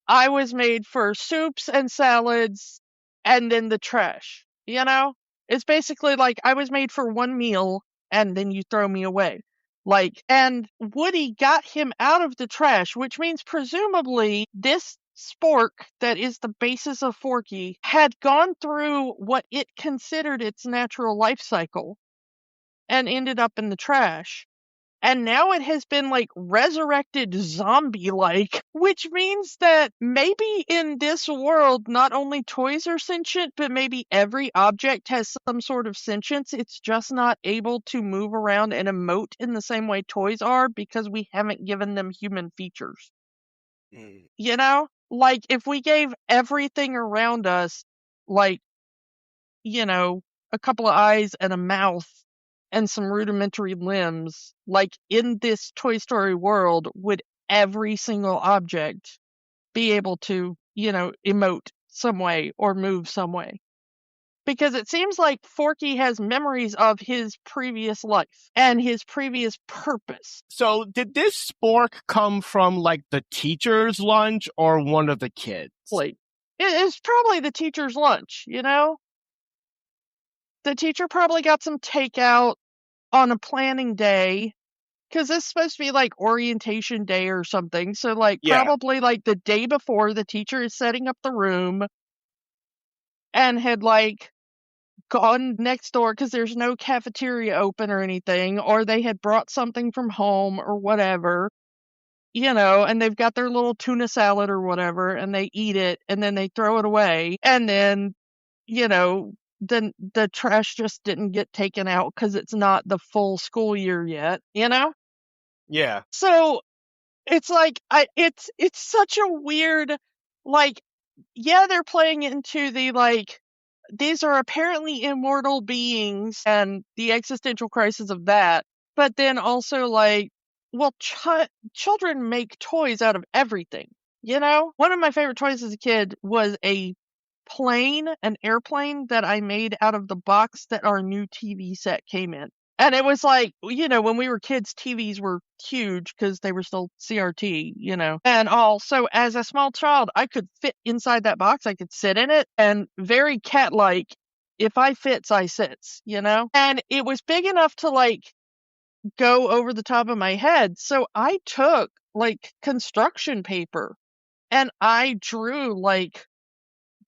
I was made for soups and salads and then the trash. It's basically like I was made for one meal and then you throw me away. Like, and Woody got him out of the trash, which means presumably this spork that is the basis of Forky had gone through what it considered its natural life cycle and ended up in the trash. And now it has been like resurrected zombie-like, which means that maybe in this world, not only toys are sentient, but maybe every object has some sort of sentience. It's just not able to move around and emote in the same way toys are because we haven't given them human features. Like if we gave everything around us, like, a couple of eyes and a mouth, and some rudimentary limbs, like in this Toy Story world, would every single object be able to, emote some way or move some way? Because it seems like Forky has memories of his previous life and his previous purpose. So did this spork come from like the teacher's lunch or one of the kids? Like, it's probably the teacher's lunch, The teacher probably got some takeout on a planning day because it's supposed to be like orientation day or something. So like Yeah. probably like the day before, the teacher is setting up the room and had like gone next door because there's no cafeteria open or anything, or they had brought something from home or whatever, and they've got their little tuna salad or whatever, and they eat it and then they throw it away. And then, then the trash just didn't get taken out because it's not the full school year yet. Yeah. So it's like, it's such a weird, like, yeah, they're playing into the, like, these are apparently immortal beings and the existential crisis of that. But then also, like, well, children make toys out of everything. One of my favorite toys as a kid was an airplane that I made out of the box that our new TV set came in. And it was like, when we were kids, TVs were huge because they were still CRT. And also, as a small child, I could fit inside that box. I could sit in it, and very cat-like, if I fits, I sits. And it was big enough to, like, go over the top of my head. So I took, like, construction paper and I drew, like,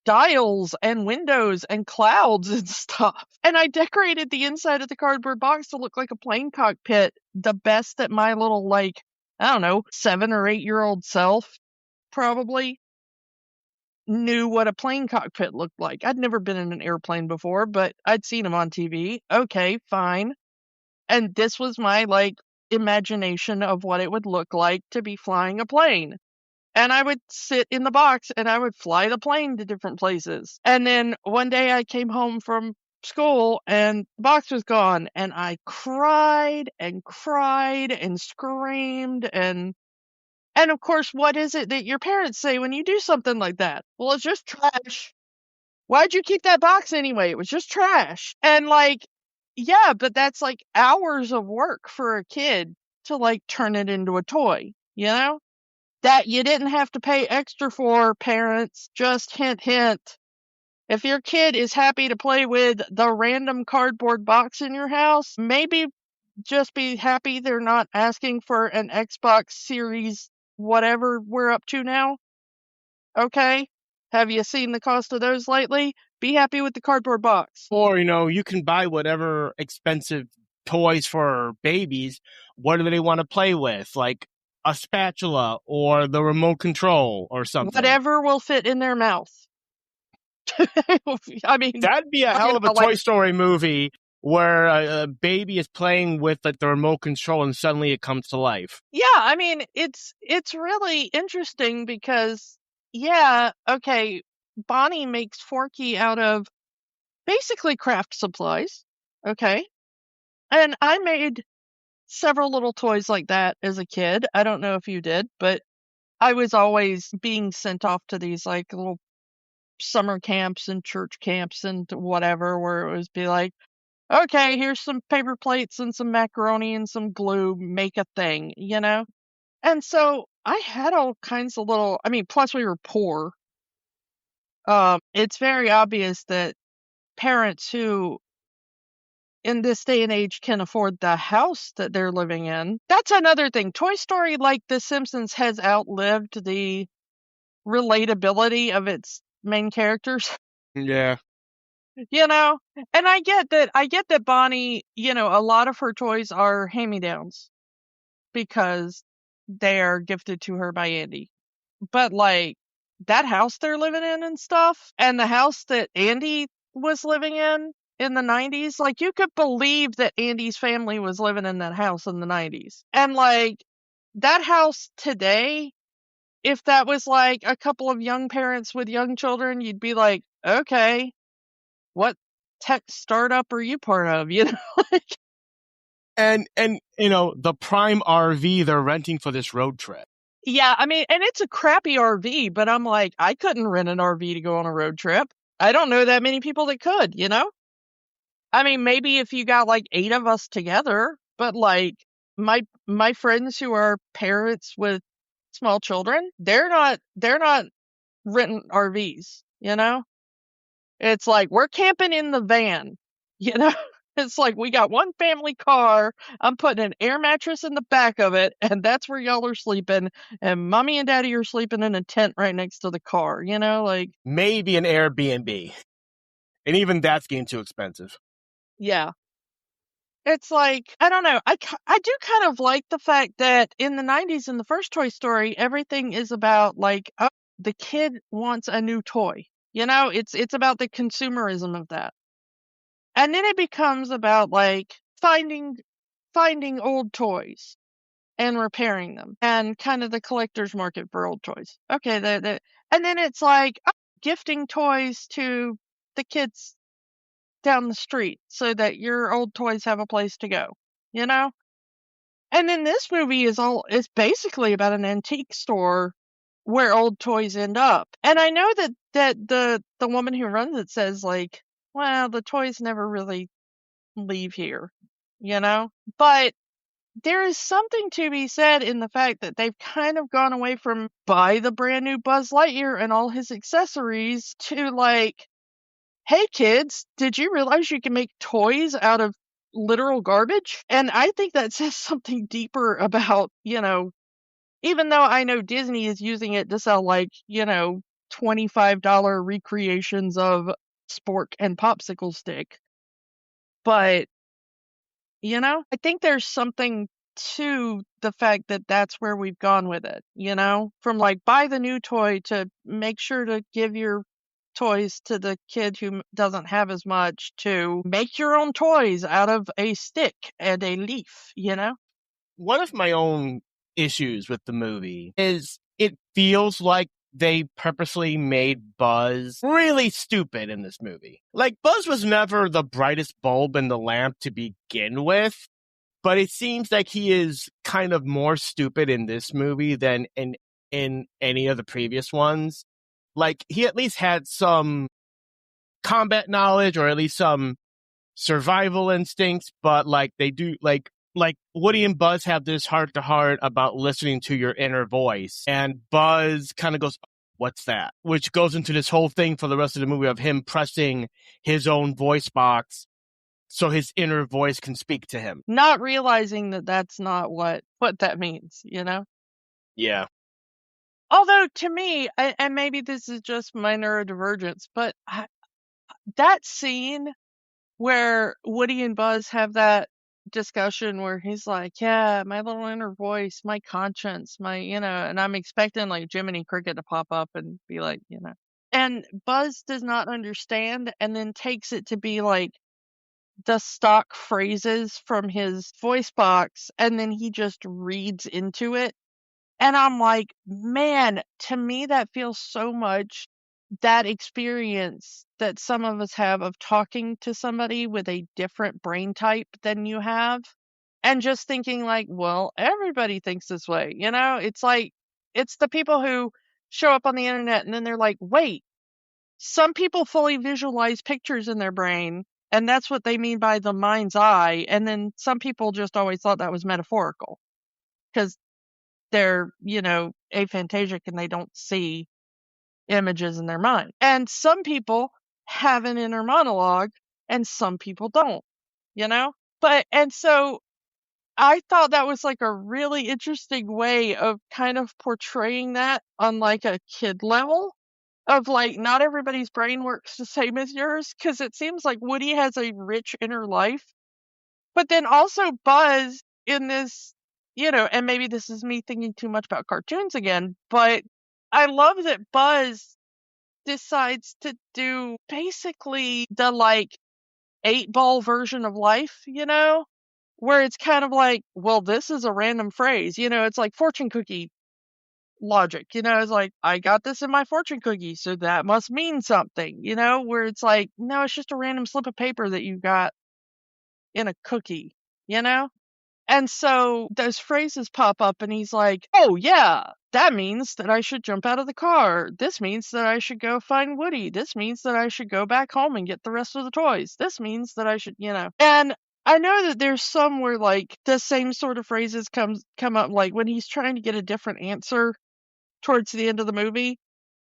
dials and windows and clouds and stuff. And I decorated the inside of the cardboard box to look like a plane cockpit, the best that my little, like, I don't know, 7 or 8-year-old self probably knew what a plane cockpit looked like. I'd never been in an airplane before, but I'd seen them on TV. Okay, fine. And this was my, like, imagination of what it would look like to be flying a plane. And I would sit in the box and I would fly the plane to different places. And then one day I came home from school and the box was gone, and I cried and cried and screamed. And of course, what is it that your parents say when you do something like that? Well, it's just trash. Why'd you keep that box anyway? It was just trash. And, like, yeah, but that's like hours of work for a kid to, like, turn it into a toy, that you didn't have to pay extra for, parents. Just hint, hint. If your kid is happy to play with the random cardboard box in your house, maybe just be happy they're not asking for an Xbox Series whatever we're up to now. Okay? Have you seen the cost of those lately? Be happy with the cardboard box. Or, you can buy whatever expensive toys for babies. What do they want to play with? Like a spatula or the remote control or something. Whatever will fit in their mouth. I mean, that'd be a hell of a Toy Story movie where a baby is playing with, like, the remote control and suddenly it comes to life. Yeah, I mean, it's really interesting because, yeah, okay, Bonnie makes Forky out of basically craft supplies, okay? And I made several little toys like that as a kid. I don't know if you did, but I was always being sent off to these, like, little summer camps and church camps and whatever, where it was be like, okay, here's some paper plates and some macaroni and some glue, make a thing. And so I had all kinds of little, I mean, plus we were poor. It's very obvious that parents who in this day and age can afford the house that they're living in. That's another thing. Toy Story, like The Simpsons, has outlived the relatability of its main characters. Yeah. And I get that Bonnie, a lot of her toys are hand-me-downs because they are gifted to her by Andy. But, like, that house they're living in and stuff, and the house that Andy was living in the 90s, like, you could believe that Andy's family was living in that house in the 90s. And, like, that house today, if that was, like, a couple of young parents with young children, you'd be like, okay, what tech startup are you part of? And the prime RV they're renting for this road trip. Yeah, I mean, and it's a crappy RV, but I'm like, I couldn't rent an RV to go on a road trip. I don't know that many people that could, I mean, maybe if you got like 8 of us together, but like my friends who are parents with small children, they're not renting RVs, It's like we're camping in the van, It's like, we got one family car. I'm putting an air mattress in the back of it, and that's where y'all are sleeping. And mommy and daddy are sleeping in a tent right next to the car, like. Maybe an Airbnb. And even that's getting too expensive. Yeah. It's like, I don't know. I do kind of like the fact that in the 90s, in the first Toy Story, everything is about like, oh, the kid wants a new toy. It's about the consumerism of that. And then it becomes about like finding old toys and repairing them and kind of the collector's market for old toys. Okay, and then it's like gifting toys to the kids down the street so that your old toys have a place to go, you know? And then this movie is basically about an antique store where old toys end up. And I know that the woman who runs it says like, well, the toys never really leave here, you know? But there is something to be said in the fact that they've kind of gone away from buy the brand new Buzz Lightyear and all his accessories to like, hey kids, did you realize you can make toys out of literal garbage? And I think that says something deeper about, even though I know Disney is using it to sell like, $25 recreations of Spork and Popsicle Stick. But, I think there's something to the fact that that's where we've gone with it, from like buy the new toy to make sure to give your toys to the kid who doesn't have as much to make your own toys out of a stick and a leaf, One of my own issues with the movie is it feels like they purposely made Buzz really stupid in this movie. Like, Buzz was never the brightest bulb in the lamp to begin with, but it seems like he is kind of more stupid in this movie than in any of the previous ones. Like, he at least had some combat knowledge or at least some survival instincts, but like they do like Woody and Buzz have this heart to heart about listening to your inner voice, and Buzz kind of goes, "What's that?" Which goes into this whole thing for the rest of the movie of him pressing his own voice box so his inner voice can speak to him. Not realizing that that's not what that means, Yeah. Although to me, and maybe this is just my neurodivergence, but that scene where Woody and Buzz have that discussion where he's like, yeah, my little inner voice, my conscience, my, and I'm expecting like Jiminy Cricket to pop up and be like, and Buzz does not understand and then takes it to be like the stock phrases from his voice box and then he just reads into it. And I'm like, man, to me, that feels so much that experience that some of us have of talking to somebody with a different brain type than you have. And just thinking like, well, everybody thinks this way. It's like, it's the people who show up on the internet and then they're like, wait, some people fully visualize pictures in their brain. And that's what they mean by the mind's eye. And then some people just always thought that was metaphorical because they're, aphantagic and they don't see images in their mind. And some people have an inner monologue and some people don't, and so I thought that was like a really interesting way of kind of portraying that on like a kid level of like not everybody's brain works the same as yours, because it seems like Woody has a rich inner life, but then also Buzz in this, and maybe this is me thinking too much about cartoons again, but I love that Buzz decides to do basically the like 8-ball version of life, where it's kind of like, well, this is a random phrase, it's like fortune cookie logic, it's like, I got this in my fortune cookie, so that must mean something, where it's like, no, it's just a random slip of paper that you got in a cookie, And so those phrases pop up and he's like, oh yeah, that means that I should jump out of the car. This means that I should go find Woody. This means that I should go back home and get the rest of the toys. This means that I should, And I know that there's some where like the same sort of phrases come up, like when he's trying to get a different answer towards the end of the movie.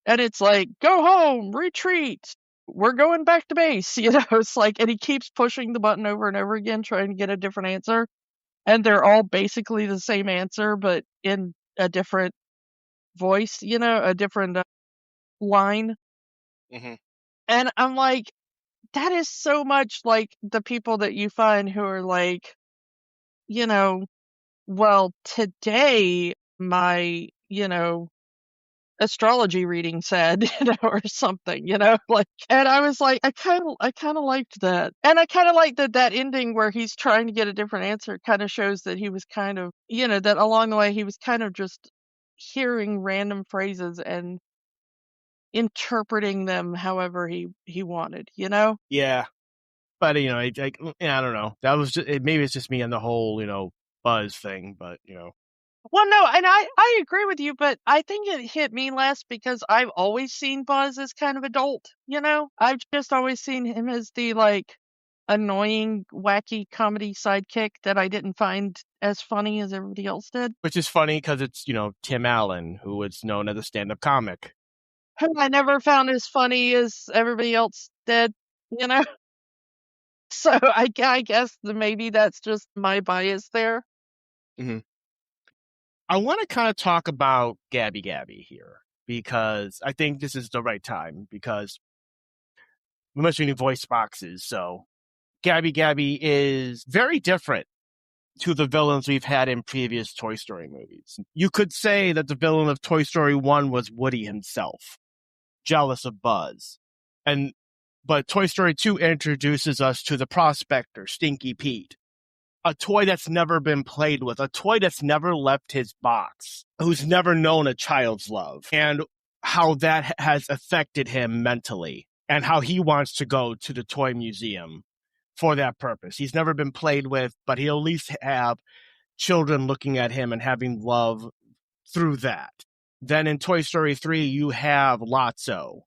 And it's like, go home, retreat, we're going back to base, it's like, and he keeps pushing the button over and over again, trying to get a different answer. And they're all basically the same answer, but in a different voice, a different line. Mm-hmm. And I'm like, that is so much like the people that you find who are like, well, today my, astrology reading said, or something, like, and I was like, I kind of liked that. And I kind of liked that ending where he's trying to get a different answer kind of shows that he was kind of, that along the way he was kind of just hearing random phrases and interpreting them however he wanted, Yeah. But, I don't know. That was just, maybe it's just me and the whole, buzz thing, but, Well, no, and I agree with you, but I think it hit me less because I've always seen Buzz as kind of adult, I've just always seen him as the, like, annoying, wacky comedy sidekick that I didn't find as funny as everybody else did. Which is funny because it's, Tim Allen, who is known as a stand-up comic. Who I never found as funny as everybody else did, you know? So I guess that maybe that's just my bias there. Mm-hmm. I want to kind of talk about Gabby Gabby here because I think this is the right time because we mentioned voice boxes. So Gabby Gabby is very different to the villains we've had in previous Toy Story movies. You could say that the villain of Toy Story 1 was Woody himself, jealous of Buzz. But Toy Story 2 introduces us to the prospector, Stinky Pete, a toy that's never been played with, a toy that's never left his box, who's never known a child's love, and how that has affected him mentally, and how he wants to go to the toy museum for that purpose. He's never been played with, but he'll at least have children looking at him and having love through that. Then in Toy Story 3, you have Lotso,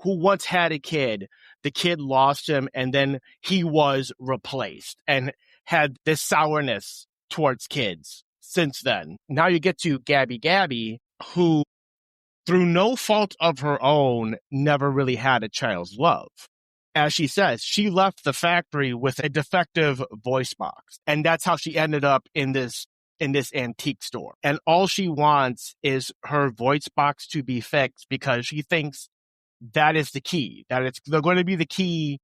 who once had a kid. The kid lost him, and then he was replaced and had this sourness towards kids since then. Now you get to Gabby Gabby, who, through no fault of her own, never really had a child's love. As she says, she left the factory with a defective voice box, and that's how she ended up in this antique store. And all she wants is her voice box to be fixed because she thinks that is the key, they're going to be the key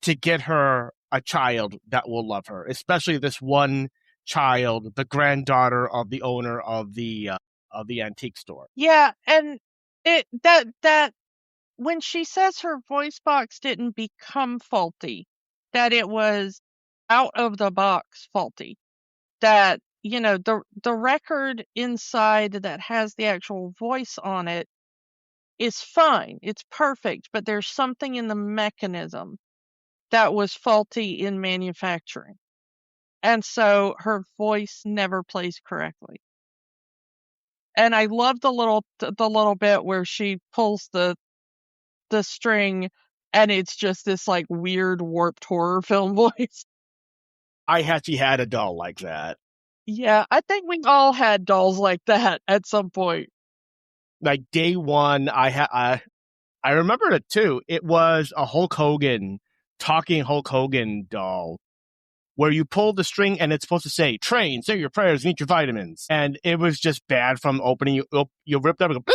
to get her a child that will love her, especially this one child, the granddaughter of the owner of the antique store. Yeah, and that when she says her voice box didn't become faulty, that it was out of the box faulty, that the record inside that has the actual voice on it is fine, it's perfect, but there's something in the mechanism that was faulty in manufacturing, and so her voice never plays correctly. And I love the little bit where she pulls the string and it's just this like weird warped horror film voice. I actually had a doll like that. Yeah, I think we all had dolls like that at some point. Like day one, I remembered it too. It was a talking Hulk Hogan doll, where you pull the string and it's supposed to say, train, say your prayers, and eat your vitamins. And it was just bad from opening. You ripped up and go,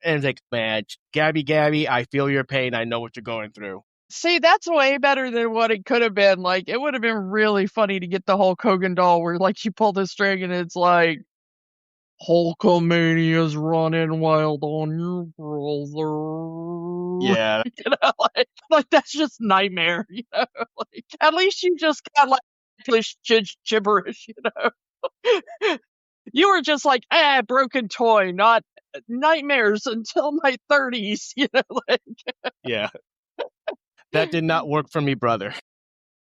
and it's like, man, Gabby Gabby, I feel your pain. I know what you're going through. See, that's way better than what it could have been. Like, it would have been really funny to get the Hulk Hogan doll where, like, you pull the string and it's like, Hulkamania's running wild on your brother. Yeah. Like that's just nightmare, Like, at least you just got like English gibberish, You were just like, broken toy, not nightmares until my 30s, like. Yeah. That did not work for me, brother.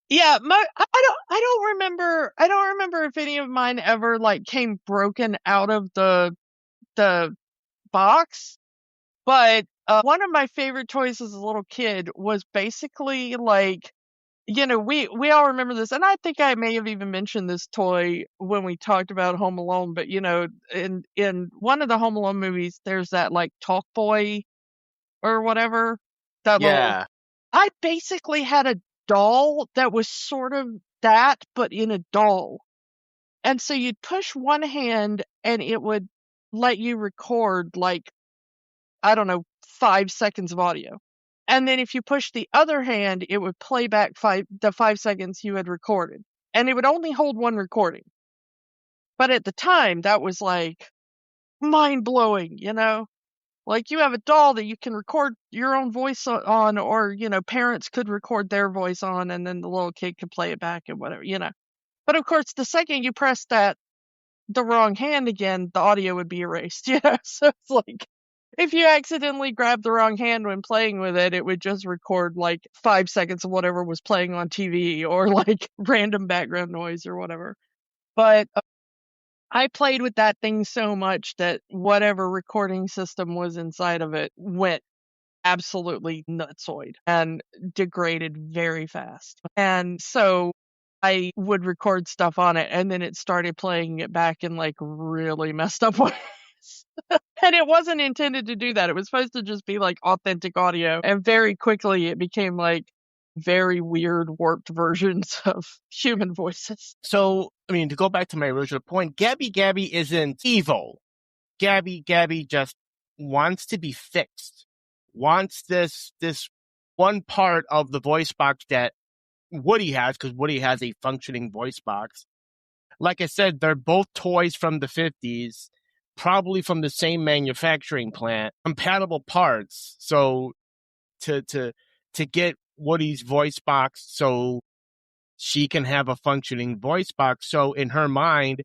Yeah, I don't remember if any of mine ever like came broken out of the box, but one of my favorite toys as a little kid was basically like, we all remember this, and I think I may have even mentioned this toy when we talked about Home Alone, but in one of the Home Alone movies, there's that like talk boy or whatever. That little. Yeah. I basically had a doll that was sort of that, but in a doll. And so you'd push one hand and it would let you record, like, I don't know, 5 seconds of audio. And then if you push the other hand, it would play back the 5 seconds you had recorded. And it would only hold one recording. But at the time, that was like mind blowing, you know? Like, you have a doll that you can record your own voice on, or, you know, parents could record their voice on, and then the little kid could play it back and whatever, you know? But of course, the second you press the wrong hand again, the audio would be erased, you know? So it's like, if you accidentally grabbed the wrong hand when playing with it, it would just record like 5 seconds of whatever was playing on TV, or like random background noise or whatever. But I played with that thing so much that whatever recording system was inside of it went absolutely nutsoid and degraded very fast. And so I would record stuff on it, and then it started playing it back in like really messed up ways. And it wasn't intended to do that. It was supposed to just be like authentic audio. And very quickly it became like very weird, warped versions of human voices. So, I mean, to go back to my original point, Gabby isn't evil. Gabby just wants to be fixed. Wants this one part of the voice box that Woody has, because Woody has a functioning voice box. Like I said, they're both toys from the 50s, probably from the same manufacturing plant, compatible parts. So to get Woody's voice box so she can have a functioning voice box. So in her mind,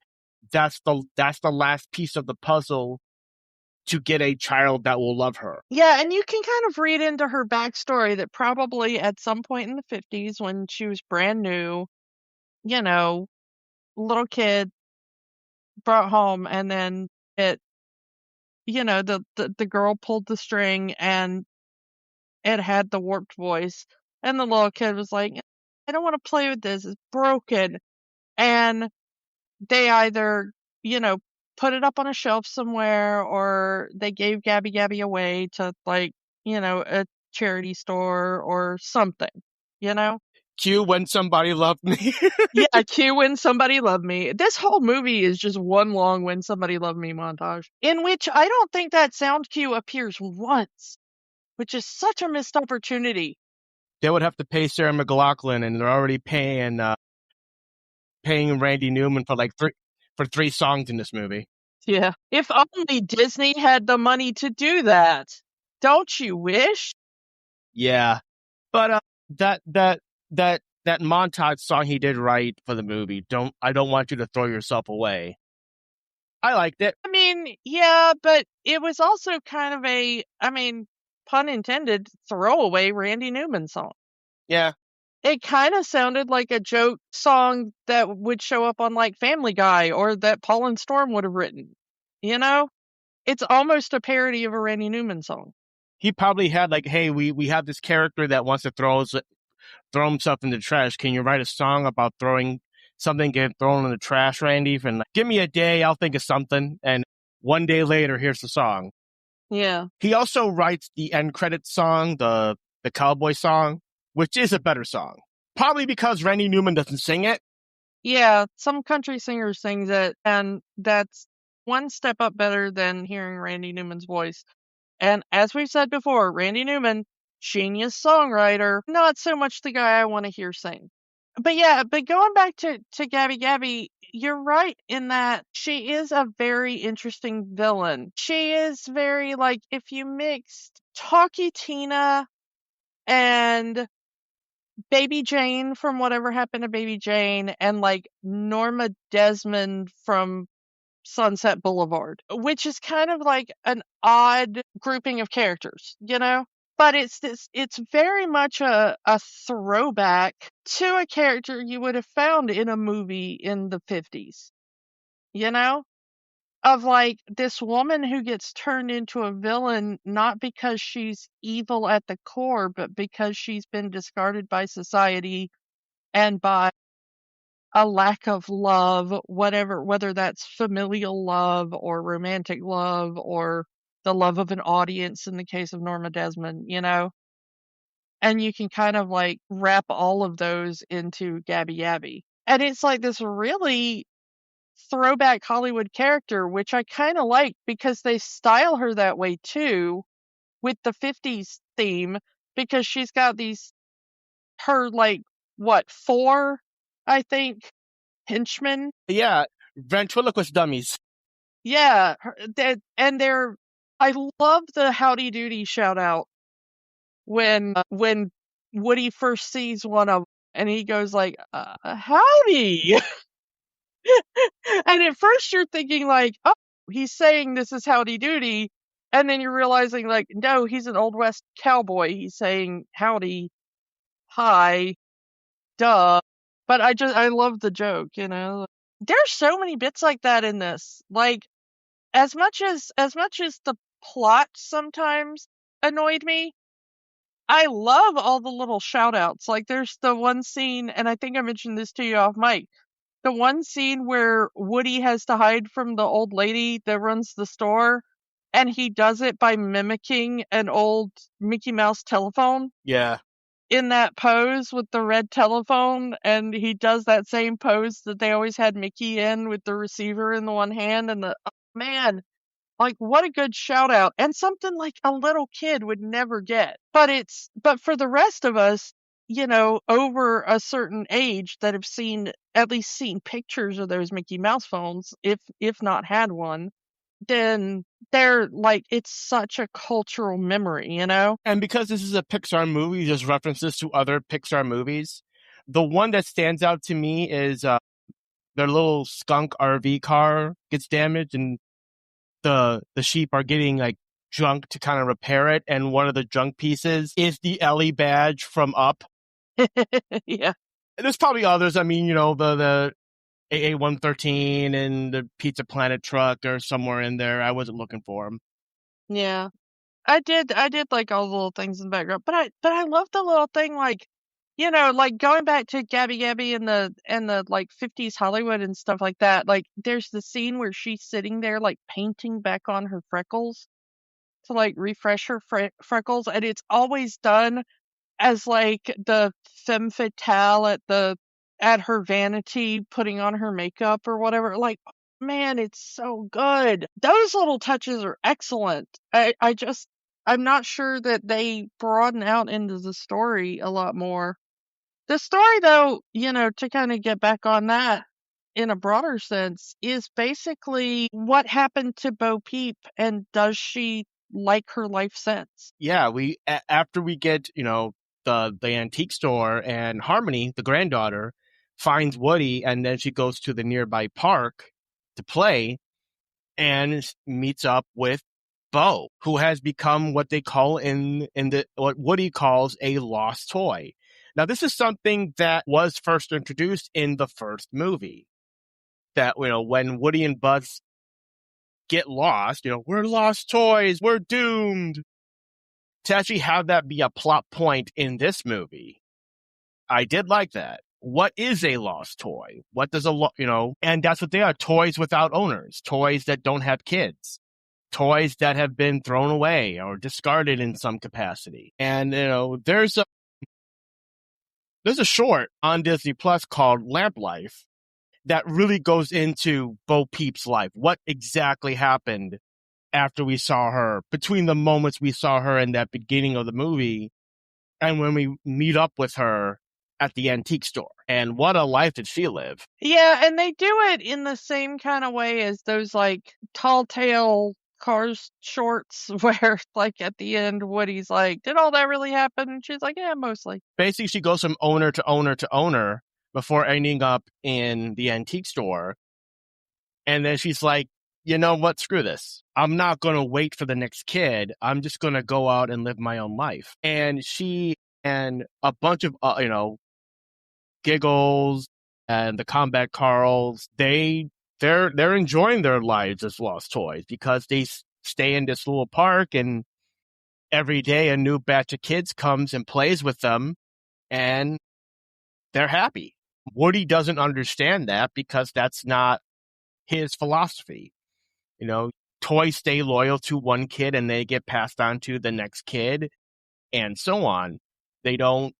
that's the last piece of the puzzle to get a child that will love her. Yeah, and you can kind of read into her backstory that probably at some point in the 50s, when she was brand new, you know, little kid, brought home, and then it, you know, the girl pulled the string and it had the warped voice, and the little kid was like, I don't want to play with this, it's broken. And they either, you know, put it up on a shelf somewhere, or they gave Gabby away to, like, you know, a charity store or something, you know? Cue When Somebody Loved Me. Yeah, cue When Somebody Loved Me. This whole movie is just one long When Somebody Loved Me montage, in which I don't think that sound cue appears once, which is such a missed opportunity. They would have to pay Sarah McLachlan, and they're already paying Randy Newman for three songs in this movie. Yeah. If only Disney had the money to do that. Don't you wish? Yeah, but that montage song he did write for the movie, I don't want you to throw yourself away. I liked it. I mean, yeah, but it was also kind of a, I mean, pun intended, throwaway Randy Newman song. Yeah. It kind of sounded like a joke song that would show up on like Family Guy, or that Paul and Storm would have written. You know? It's almost a parody of a Randy Newman song. He probably had like, hey, we have this character that wants to throw himself in the trash. Can you write a song about something getting thrown in the trash, Randy? And give me a day, I'll think of something. And one day later, here's the song. Yeah. He also writes the end credits song, the cowboy song, which is a better song. Probably because Randy Newman doesn't sing it. Yeah, some country singers sings it, and that's one step up better than hearing Randy Newman's voice. And as we've said before, Randy Newman, genius songwriter, not so much the guy I want to hear sing. But yeah, but going back to Gabby, you're right in that she is a very interesting villain. She is very, like, if you mixed Talkie Tina and Baby Jane from Whatever Happened to Baby Jane, and like Norma Desmond from Sunset Boulevard, which is kind of like an odd grouping of characters, you know? But it's very much a throwback to a character you would have found in a movie in the 50s, you know? Of like this woman who gets turned into a villain, not because she's evil at the core, but because she's been discarded by society and by a lack of love, whether that's familial love or romantic love or the love of an audience in the case of Norma Desmond, you know? And you can kind of like wrap all of those into Gabby Gabby. And it's like this really throwback Hollywood character, which I kind of like because they style her that way too with the 50s theme, because she's got her like, what, 4, I think, henchmen? Yeah, ventriloquist dummies. Yeah, and I love the howdy doody shout out when Woody first sees one of them, and he goes like, howdy. And at first you're thinking like, oh, he's saying this is howdy doody, and then you're realizing like, no, he's an Old West cowboy. He's saying howdy, hi, duh. But I love the joke, you know. There's so many bits like that in this. Like, as much as the plot sometimes annoyed me, I love all the little shout outs. Like there's the one scene, and I think I mentioned this to you off mic. The one scene where Woody has to hide from the old lady that runs the store, and he does it by mimicking an old Mickey Mouse telephone Yeah. in that pose with the red telephone, and he does that same pose that they always had Mickey in with the receiver in the one hand and oh, man, like what a good shout out, and something like a little kid would never get. But for the rest of us, you know, over a certain age that have at least seen pictures of those Mickey Mouse phones, if not had one, then they're like, it's such a cultural memory, you know? And because this is a Pixar movie, there's references to other Pixar movies. The one that stands out to me is their little skunk RV car gets damaged, and the sheep are getting like junk to kind of repair it. And one of the junk pieces is the Ellie badge from Up. Yeah. And there's probably others. I mean, you know, the AA-113 and the Pizza Planet truck are somewhere in there. I wasn't looking for them. Yeah. I did like all the little things in the background, but I love the little thing, like, you know, like going back to Gabby Gabby and the like 50s Hollywood and stuff like that. Like there's the scene where she's sitting there like painting back on her freckles to like refresh her freckles, and it's always done as like the femme fatale at her vanity putting on her makeup or whatever. Like, man, it's so good. Those little touches are excellent. I'm not sure that they broaden out into the story a lot more. The story, though, you know, to kind of get back on that in a broader sense, is basically what happened to Bo Peep, and does she like her life since? Yeah, after we get, you know, the antique store, and Harmony, the granddaughter, finds Woody, and then she goes to the nearby park to play and meets up with Bo, who has become what they call what Woody calls a lost toy. Now, this is something that was first introduced in the first movie. That, you know, when Woody and Buzz get lost, you know, we're lost toys, we're doomed. To actually have that be a plot point in this movie, I did like that. What is a lost toy? What does you know, and that's what they are, toys without owners, toys that don't have kids, toys that have been thrown away or discarded in some capacity. And, you know, there's a short on Disney Plus called Lamp Life that really goes into Bo Peep's life. What exactly happened after we saw her, between the moments we saw her in that beginning of the movie and when we meet up with her at the antique store. And what a life did she live. Yeah, and they do it in the same kind of way as those like tall tale Cars shorts where like at the end Woody's like, did all that really happen? And she's like, yeah, mostly. Basically, she goes from owner to owner to owner before ending up in the antique store. And then she's like, you know what? Screw this. I'm not going to wait for the next kid. I'm just going to go out and live my own life. And she and a bunch of, you know, Giggles and the Combat Carls, they're enjoying their lives as lost toys because they stay in this little park, and every day a new batch of kids comes and plays with them, and they're happy. Woody doesn't understand that because that's not his philosophy. You know, toys stay loyal to one kid and they get passed on to the next kid and so on. They don't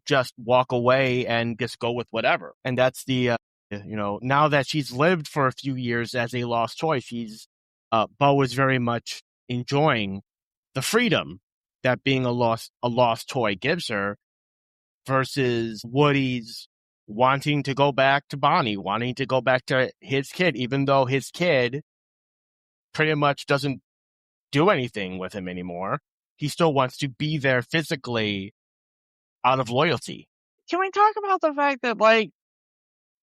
just walk away and just go with whatever. And that's the, now that she's lived for a few years as a lost toy, Bo is very much enjoying the freedom that being a lost toy gives her versus Woody's wanting to go back to Bonnie, wanting to go back to his kid, even though his kid pretty much doesn't do anything with him anymore. He still wants to be there physically out of loyalty. Can we talk about the fact that, like,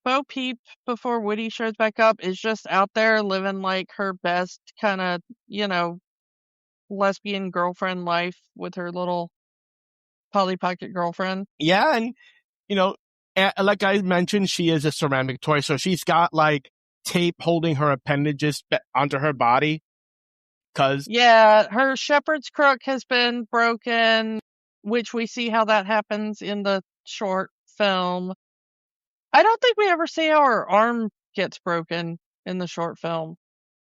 Bo Peep, before Woody shows back up, is just out there living, like, her best kind of, lesbian girlfriend life with her little Polly Pocket girlfriend? Yeah, and, like I mentioned, she is a ceramic toy, so she's got, like, tape holding her appendages onto her body. Yeah, her shepherd's crook has been broken, which we see how that happens in the short film. I don't think we ever see how her arm gets broken in the short film.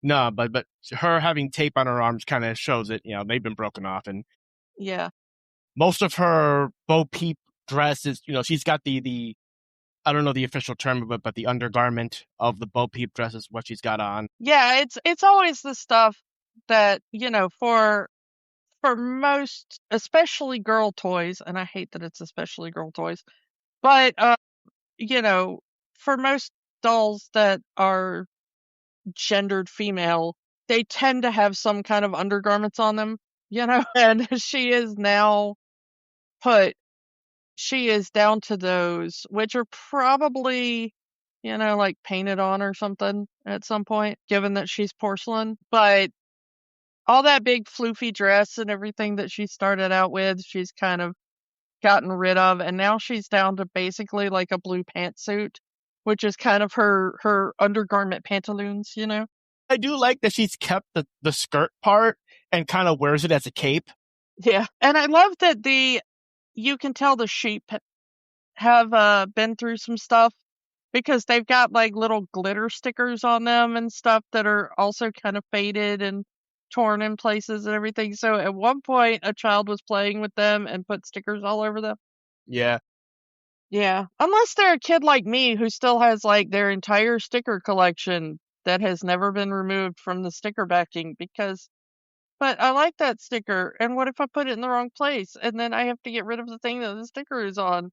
No, but her having tape on her arms kind of shows it, they've been broken off. And yeah, most of her Bo Peep dress is, she's got the I don't know the official term of it, but the undergarment of the Bo Peep dress is what she's got on. Yeah, it's always the stuff that, for most, especially girl toys, and I hate that it's especially girl toys, but, for most dolls that are gendered female, they tend to have some kind of undergarments on them, and she is down to those, which are probably, like painted on or something at some point, given that she's porcelain. But all that big floofy dress and everything that she started out with, she's kind of gotten rid of, and now she's down to basically like a blue pantsuit, which is kind of her undergarment pantaloons, I do like that she's kept the skirt part and kind of wears it as a cape. Yeah, and I love that you can tell the sheep have been through some stuff, because they've got like little glitter stickers on them and stuff that are also kind of faded and torn in places and everything. So at one point, a child was playing with them and put stickers all over them. Yeah. Yeah. Unless they're a kid like me who still has like their entire sticker collection that has never been removed from the sticker backing, but I like that sticker. And what if I put it in the wrong place and then I have to get rid of the thing that the sticker is on?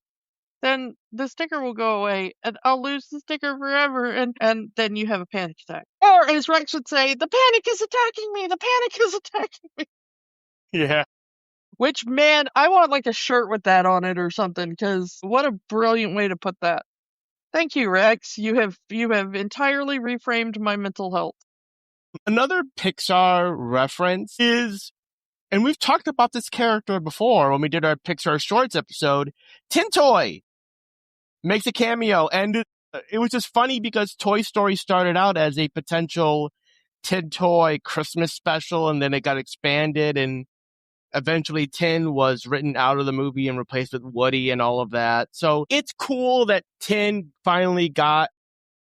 Then the sticker will go away and I'll lose the sticker forever, and then you have a panic attack. Or as Rex would say, the panic is attacking me! The panic is attacking me! Yeah. Which, man, I want like a shirt with that on it or something, because what a brilliant way to put that. Thank you, Rex. You have entirely reframed my mental health. Another Pixar reference is, and we've talked about this character before when we did our Pixar Shorts episode, Tin Toy makes a cameo, and it was just funny because Toy Story started out as a potential Tin Toy Christmas special, and then it got expanded, and eventually Tin was written out of the movie and replaced with Woody and all of that. So it's cool that Tin finally got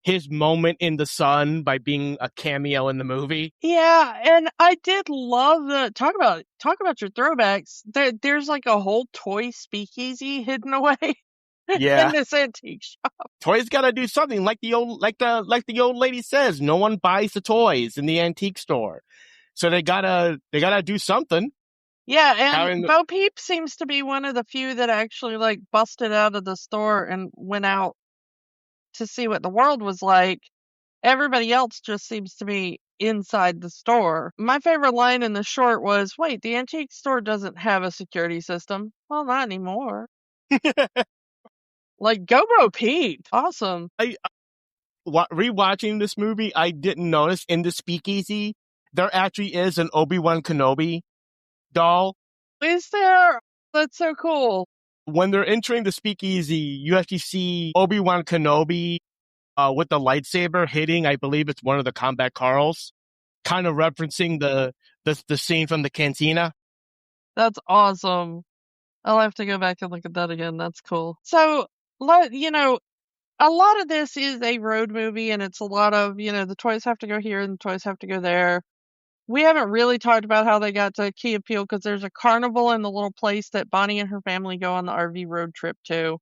his moment in the sun by being a cameo in the movie. Yeah, and I did love talk about your throwbacks. There's like a whole toy speakeasy hidden away Yeah. in this antique shop. Toys gotta do something, like the old lady says, no one buys the toys in the antique store. So they gotta do something. Yeah, and Bo Peep seems to be one of the few that actually like busted out of the store and went out to see what the world was like. Everybody else just seems to be inside the store. My favorite line in the short was, wait, the antique store doesn't have a security system. Well, not anymore. Like, go Bo Peep. Awesome. Rewatching this movie, I didn't notice in the speakeasy, there actually is an Obi-Wan Kenobi doll. Is there? That's so cool. When they're entering the speakeasy, you actually see Obi-Wan Kenobi with the lightsaber hitting, I believe it's one of the combat Carls, kind of referencing the scene from the cantina. That's awesome. I'll have to go back and look at that again. That's cool. So, a lot of this is a road movie, and it's a lot of, the toys have to go here and the toys have to go there. we haven't really talked about how they got to Key Appeal, because there's a carnival in the little place that Bonnie and her family go on the RV road trip to,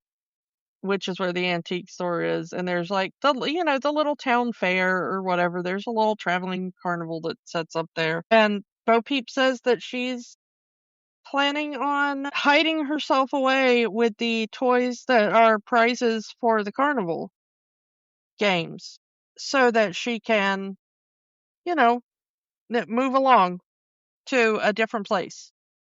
which is where the antique store is. And there's like the little town fair or whatever. There's a little traveling carnival that sets up there. And Bo Peep says that she's planning on hiding herself away with the toys that are prizes for the carnival games, so that she can, move along to a different place.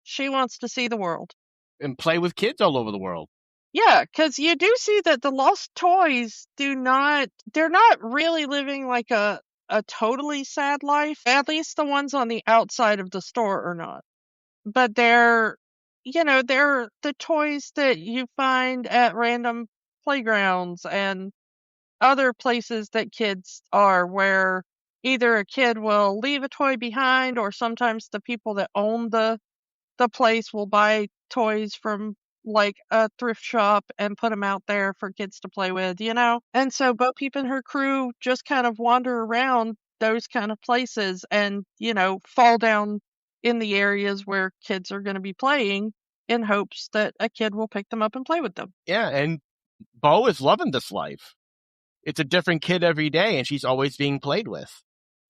She wants to see the world. And play with kids all over the world. Yeah, because you do see that the lost toys they're not really living like a totally sad life. At least the ones on the outside of the store are not. But they're the toys that you find at random playgrounds and other places that kids are, where either a kid will leave a toy behind, or sometimes the people that own the place will buy toys from like a thrift shop and put them out there for kids to play with, And so Bo Peep and her crew just kind of wander around those kind of places and, fall down in the areas where kids are going to be playing, in hopes that a kid will pick them up and play with them. Yeah, and Bo is loving this life. It's a different kid every day, and she's always being played with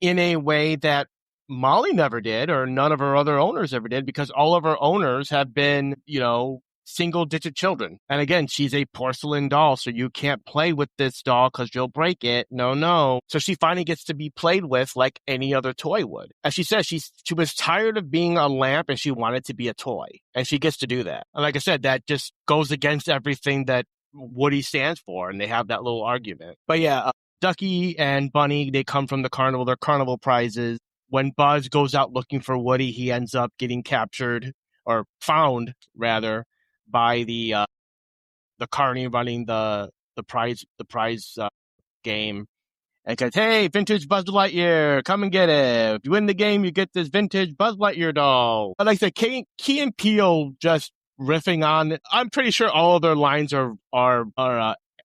in a way that Molly never did, or none of her other owners ever did, because all of her owners have been, single-digit children. And again, she's a porcelain doll, so you can't play with this doll because you'll break it. No. So she finally gets to be played with like any other toy would. As she says, she was tired of being a lamp and she wanted to be a toy. And she gets to do that. And like I said, that just goes against everything that Woody stands for, and they have that little argument. But yeah, Ducky and Bunny, they come from the carnival. They're carnival prizes. When Buzz goes out looking for Woody, he ends up getting captured, or found rather, by the carny running the prize game, and says, "Hey, vintage Buzz Lightyear, come and get it. If you win the game, you get this vintage Buzz Lightyear doll." But like I said, Key and Peele just riffing on. I'm pretty sure all of their lines are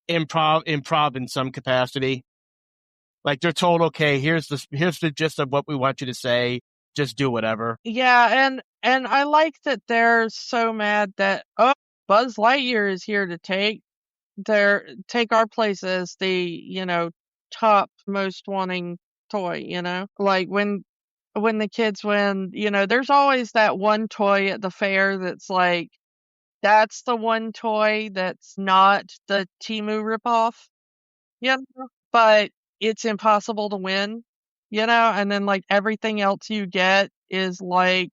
improv in some capacity. Like they're told, okay, here's the gist of what we want you to say. Just do whatever. Yeah, and I like that they're so mad that Buzz Lightyear is here to take our place as the top most wanting toy. Like when the kids win, there's always that one toy at the fair that's like, that's the one toy that's not the Temu ripoff, but it's impossible to win, and then like everything else you get is like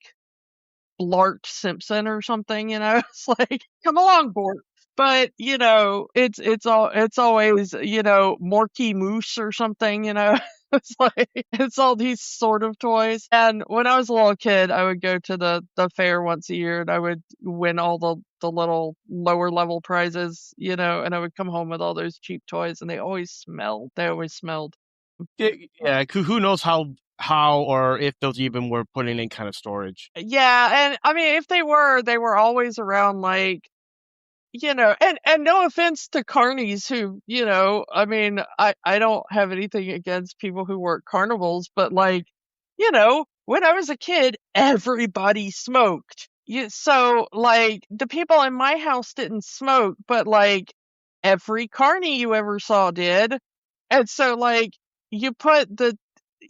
Blart Simpson or something, it's like, come along, Bort. But it's always Morky Moose or something, it's like, it's all these sort of toys. And when I was a little kid, I would go to the fair once a year, and I would win all the little lower level prizes, and I would come home with all those cheap toys, and they always smelled. Yeah, who knows how or if those even were put in any kind of storage. Yeah, and I mean, if they were always around, like, and no offense to carnies who, I mean, I don't have anything against people who work carnivals, but like, when I was a kid, everybody smoked. So like the people in my house didn't smoke, but like every carny you ever saw did. And so like you put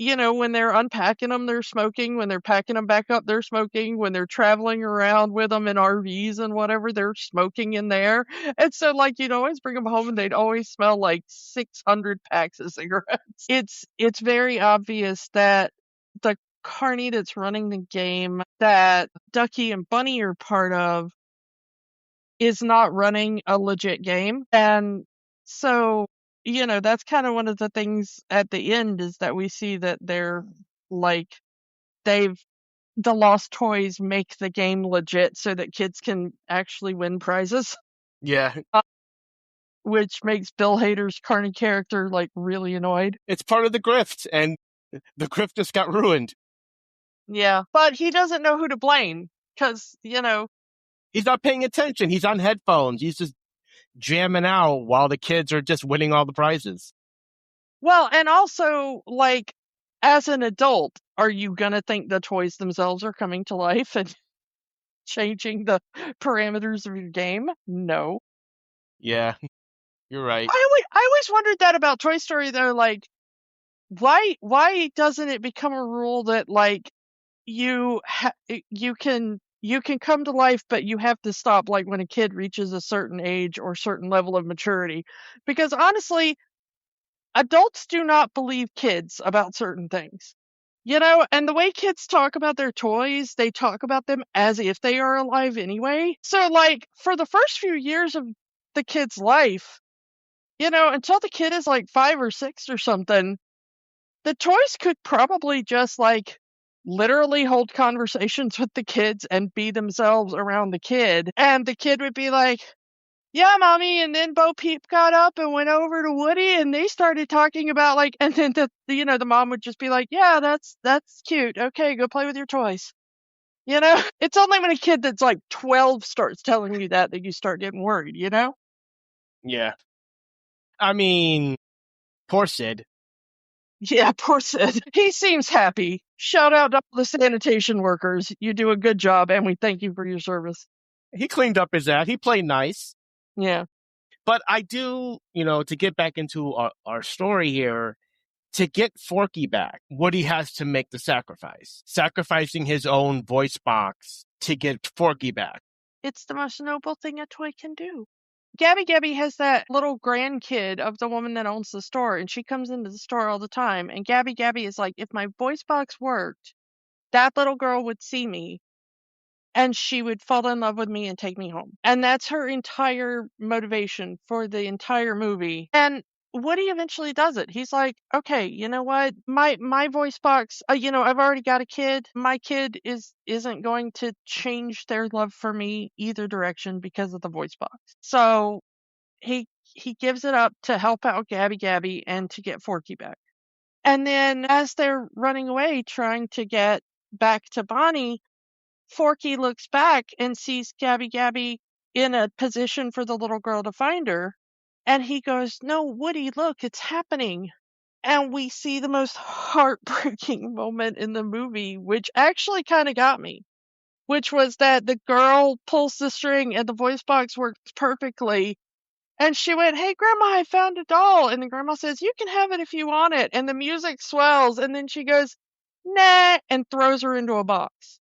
when they're unpacking them, they're smoking. When they're packing them back up, they're smoking. When they're traveling around with them in RVs and whatever, they're smoking in there. And so, like, you'd always bring them home, and they'd always smell like 600 packs of cigarettes. It's very obvious that the carny that's running the game that Ducky and Bunny are part of is not running a legit game. And so that's kind of one of the things at the end, is that we see that they're like, the lost toys make the game legit so that kids can actually win prizes. Yeah. Which makes Bill Hader's carny character like really annoyed. It's part of the grift, and the grift just got ruined. Yeah, but he doesn't know who to blame, because, he's not paying attention. He's on headphones. He's just jamming out while the kids are just winning all the prizes. Well, and also, like, as an adult, are you going to think the toys themselves are coming to life and changing the parameters of your game? No. Yeah, you're right. I always wondered that about Toy Story, though. Like, why doesn't it become a rule that, like, you can come to life, but you have to stop, like, when a kid reaches a certain age or certain level of maturity? Because honestly, adults do not believe kids about certain things. And the way kids talk about their toys, they talk about them as if they are alive anyway. So, like, for the first few years of the kid's life, until the kid is like 5 or 6 or something, the toys could probably just, like, literally hold conversations with the kids and be themselves around the kid. And the kid would be like, yeah, mommy. And then Bo Peep got up and went over to Woody and they started talking about, like, and then the mom would just be like, yeah, that's cute. Okay, go play with your toys. It's only when a kid that's like 12 starts telling you that you start getting worried, Yeah. I mean, poor Sid. Yeah, poor Sid. He seems happy. Shout out to all the sanitation workers. You do a good job and we thank you for your service. He cleaned up his act. He played nice. Yeah. But I do, to get back into our story here, to get Forky back, Woody has to make the sacrifice, sacrificing his own voice box to get Forky back. It's the most noble thing a toy can do. Gabby Gabby has that little grandkid of the woman that owns the store, and she comes into the store all the time. And Gabby Gabby is like, if my voice box worked, that little girl would see me and she would fall in love with me and take me home. And that's her entire motivation for the entire movie. And Woody eventually does it. He's like, okay, you know what? My voice box, I've already got a kid. My kid isn't going to change their love for me either direction because of the voice box. So he gives it up to help out Gabby Gabby and to get Forky back. And then as they're running away trying to get back to Bonnie, Forky looks back and sees Gabby Gabby in a position for the little girl to find her. And he goes, no, Woody, look, it's happening. And we see the most heartbreaking moment in the movie, which actually kind of got me, which was that the girl pulls the string and the voice box works perfectly. And she went, hey, Grandma, I found a doll. And the grandma says, you can have it if you want it. And the music swells. And then she goes, nah, and throws her into a box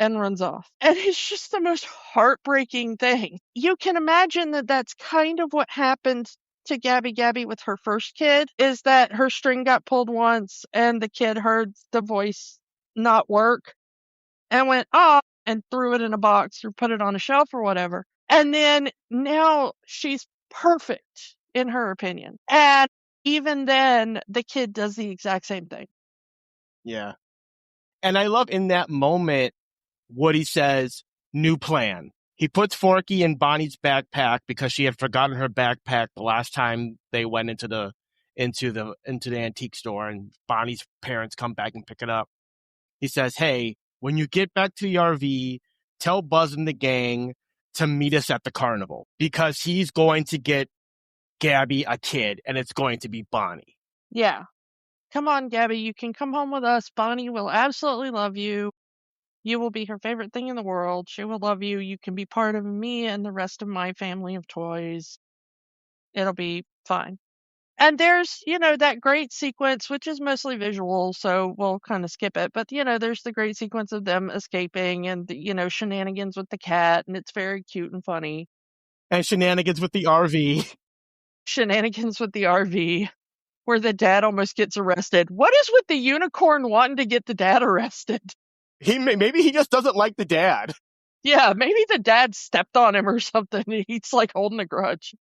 and runs off. And it's just the most heartbreaking thing. You can imagine that that's kind of what happened to Gabby Gabby with her first kid, is that her string got pulled once and the kid heard the voice not work and went, oh, and threw it in a box or put it on a shelf or whatever. And then now she's perfect in her opinion. And even then, the kid does the exact same thing. Yeah. And I love in that moment, Woody says, new plan. He puts Forky in Bonnie's backpack because she had forgotten her backpack the last time they went into the antique store, and Bonnie's parents come back and pick it up. He says, hey, when you get back to the RV, tell Buzz and the gang to meet us at the carnival because he's going to get Gabby a kid and it's going to be Bonnie. Yeah. Come on, Gabby, you can come home with us. Bonnie will absolutely love you. You will be her favorite thing in the world. She will love you. You can be part of me and the rest of my family of toys. It'll be fine. And there's, that great sequence, which is mostly visual, so we'll kind of skip it. But, there's the great sequence of them escaping and, shenanigans with the cat, and it's very cute and funny. And shenanigans with the RV. Shenanigans with the RV, where the dad almost gets arrested. What is with the unicorn wanting to get the dad arrested? Maybe he just doesn't like the dad. Yeah, maybe the dad stepped on him or something. He's like holding a grudge.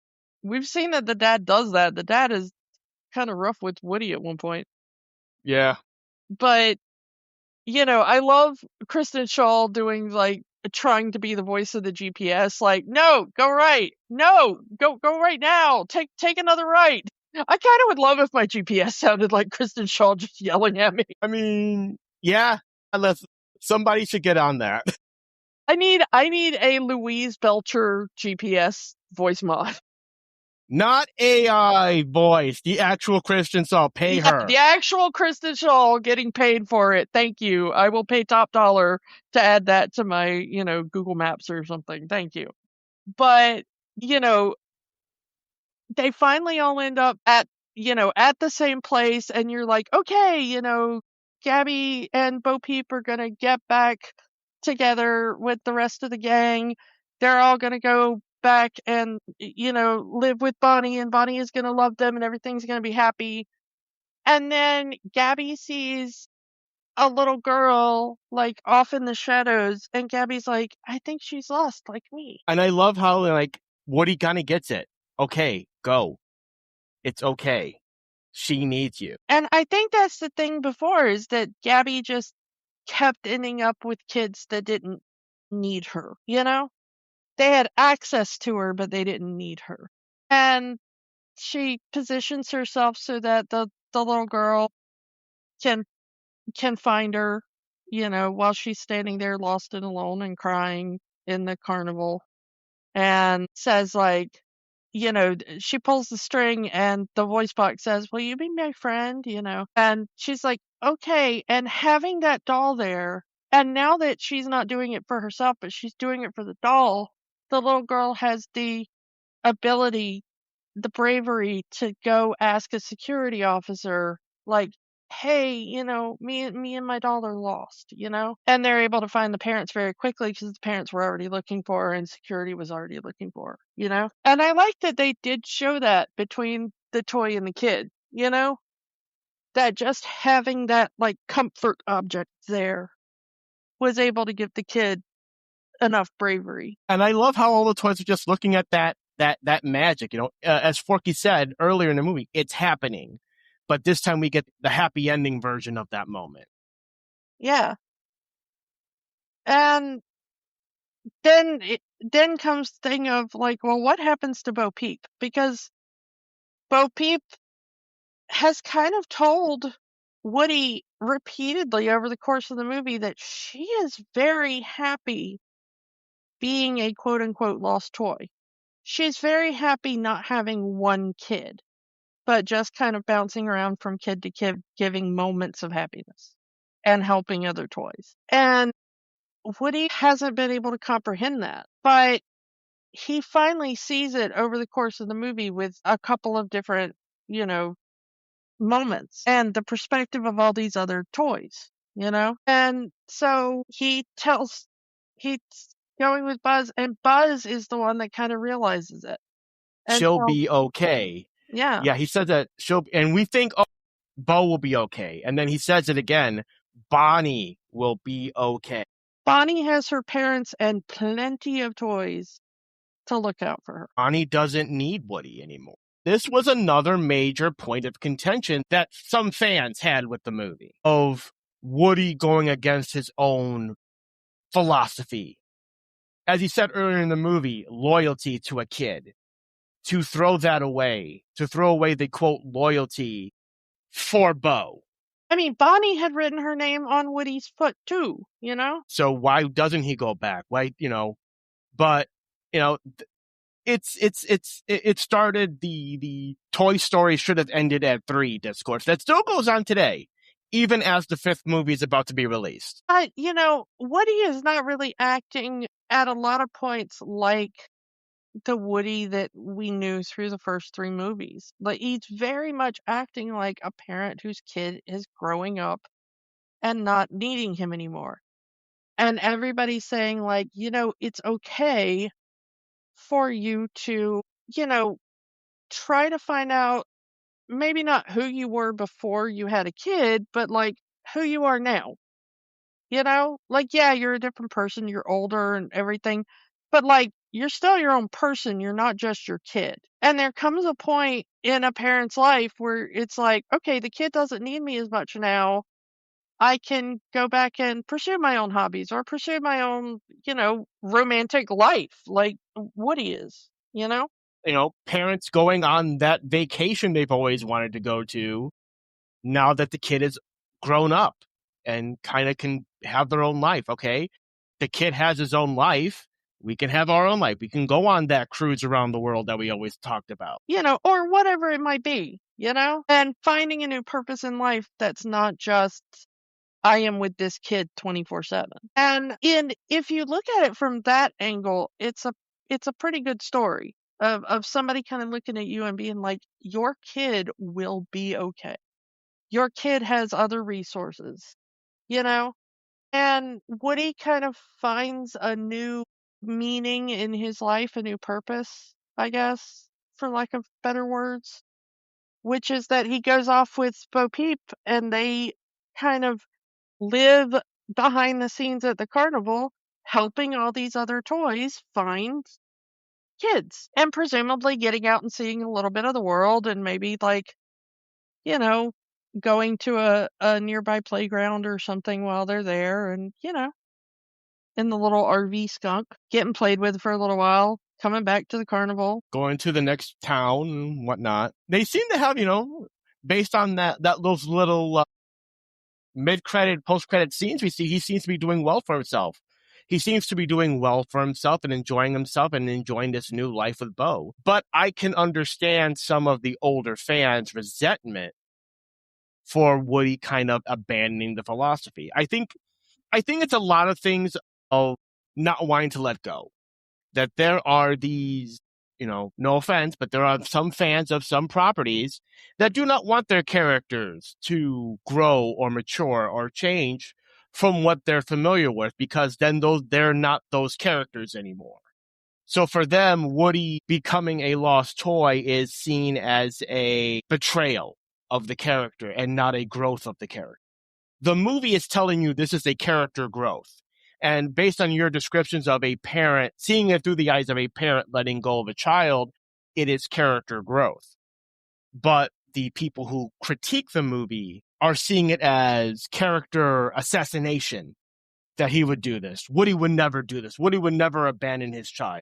We've seen that the dad does that. The dad is kind of rough with Woody at one point. Yeah. But, I love Kristen Shaw doing, like, trying to be the voice of the GPS. Like, no, go right. No, go right now. Take another right. I kind of would love if my GPS sounded like Kristen Shaw just yelling at me. I mean, yeah, unless somebody should get on that. I need a Louise Belcher GPS voice mod. Not AI voice. The actual Kristen Saul. Pay her. The actual Kristen Shaw getting paid for it. Thank you. I will pay top dollar to add that to my, Google Maps or something. Thank you. But, they finally all end up at the same place, and you're like, okay, Gabby and Bo Peep are gonna get back together with the rest of the gang. They're all gonna go back and, live with Bonnie, and Bonnie is gonna love them, and everything's gonna be happy. And then Gabby sees a little girl, like, off in the shadows, and Gabby's like, I think she's lost, like me. And I love how, like, Woody kind of gets it. Okay, go. It's okay. She needs you. And I think that's the thing before, is that Gabby just kept ending up with kids that didn't need her, They had access to her, but they didn't need her. And she positions herself so that the little girl can find her, while she's standing there lost and alone and crying in the carnival, and says, like, she pulls the string and the voice box says, will you be my friend? And she's like, okay. And having that doll there, and now that she's not doing it for herself, but she's doing it for the doll, the little girl has the ability, the bravery to go ask a security officer, like, hey, me and my doll are lost, and they're able to find the parents very quickly because the parents were already looking for her and security was already looking for her. And I like that they did show that between the toy and the kid, that just having that, like, comfort object there was able to give the kid enough bravery. And I love how all the toys are just looking at that magic. As Forky said earlier in the movie, it's happening, but this time we get the happy ending version of that moment. Yeah. And then comes the thing of, like, well, what happens to Bo Peep? Because Bo Peep has kind of told Woody repeatedly over the course of the movie that she is very happy being a quote unquote lost toy. She's very happy not having one kid, but just kind of bouncing around from kid to kid, giving moments of happiness and helping other toys. And Woody hasn't been able to comprehend that, but he finally sees it over the course of the movie with a couple of different, moments and the perspective of all these other toys, And so he's going with Buzz, and Buzz is the one that kind of realizes it. And she'll be okay. Yeah. Yeah, he said that and we think, oh, Bo will be okay. And then he says it again, Bonnie will be okay. Bonnie has her parents and plenty of toys to look out for her. Bonnie doesn't need Woody anymore. This was another major point of contention that some fans had with the movie, of Woody going against his own philosophy. As he said earlier in the movie, loyalty to a kid. To throw that away, to throw away the quote loyalty for Bo. I mean, Bonnie had written her name on Woody's foot too, So why doesn't he go back? Why, but, it started the Toy Story should have ended at 3 discourse that still goes on today, even as the 5th movie is about to be released. Woody is not really acting at a lot of points like the Woody that we knew through the first 3 movies. Like, he's very much acting like a parent whose kid is growing up and not needing him anymore. And everybody's saying, like, it's okay for you to, try to find out maybe not who you were before you had a kid, but, like, who you are now. Like, yeah, you're a different person, you're older and everything, but, like, you're still your own person, you're not just your kid. And there comes a point in a parent's life where it's like, okay, the kid doesn't need me as much now. I can go back and pursue my own hobbies or pursue my own, romantic life like Woody is, Parents going on that vacation they've always wanted to go to, now that the kid is grown up and kind of can have their own life. Okay, the kid has his own life. We can have our own life. We can go on that cruise around the world that we always talked about. Or whatever it might be, and finding a new purpose in life that's not just, I am with this kid 24/7. And if you look at it from that angle, it's a pretty good story of somebody kind of looking at you and being like, your kid will be okay. Your kid has other resources, you know? And Woody kind of finds a new meaning in his life, a new purpose, I guess, for lack of better words, which is that he goes off with Bo Peep and they kind of live behind the scenes at the carnival, helping all these other toys find kids and presumably getting out and seeing a little bit of the world and maybe you know, going to a nearby playground or something while they're there and, in the little RV skunk, getting played with for a little while, coming back to the carnival. Going to the next town and whatnot. They seem to have, based on those little mid-credit, post-credit scenes we see, he seems to be doing well for himself. He seems to be doing well for himself and enjoying this new life with Bo. But I can understand some of the older fans' resentment for Woody kind of abandoning the philosophy. I think it's a lot of things of not wanting to let go. That there are these, no offense, but there are some fans of some properties that do not want their characters to grow or mature or change from what they're familiar with, because then they're not those characters anymore. So for them, Woody becoming a lost toy is seen as a betrayal of the character and not a growth of the character. The movie is telling you this is a character growth. And based on your descriptions of a parent, seeing it through the eyes of a parent letting go of a child, it is character growth. But the people who critique the movie are seeing it as character assassination, that he would do this. Woody would never do this. Woody would never abandon his child.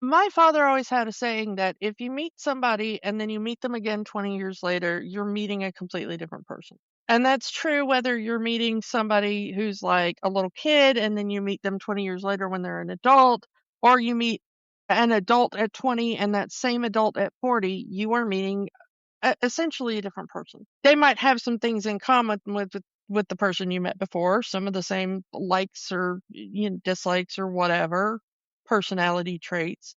My father always had a saying that if you meet somebody and then you meet them again 20 years later, you're meeting a completely different person. And that's true whether you're meeting somebody who's like a little kid and then you meet them 20 years later when they're an adult, or you meet an adult at 20 and that same adult at 40, you are meeting essentially a different person. They might have some things in common with the person you met before, some of the same likes or dislikes or whatever, personality traits.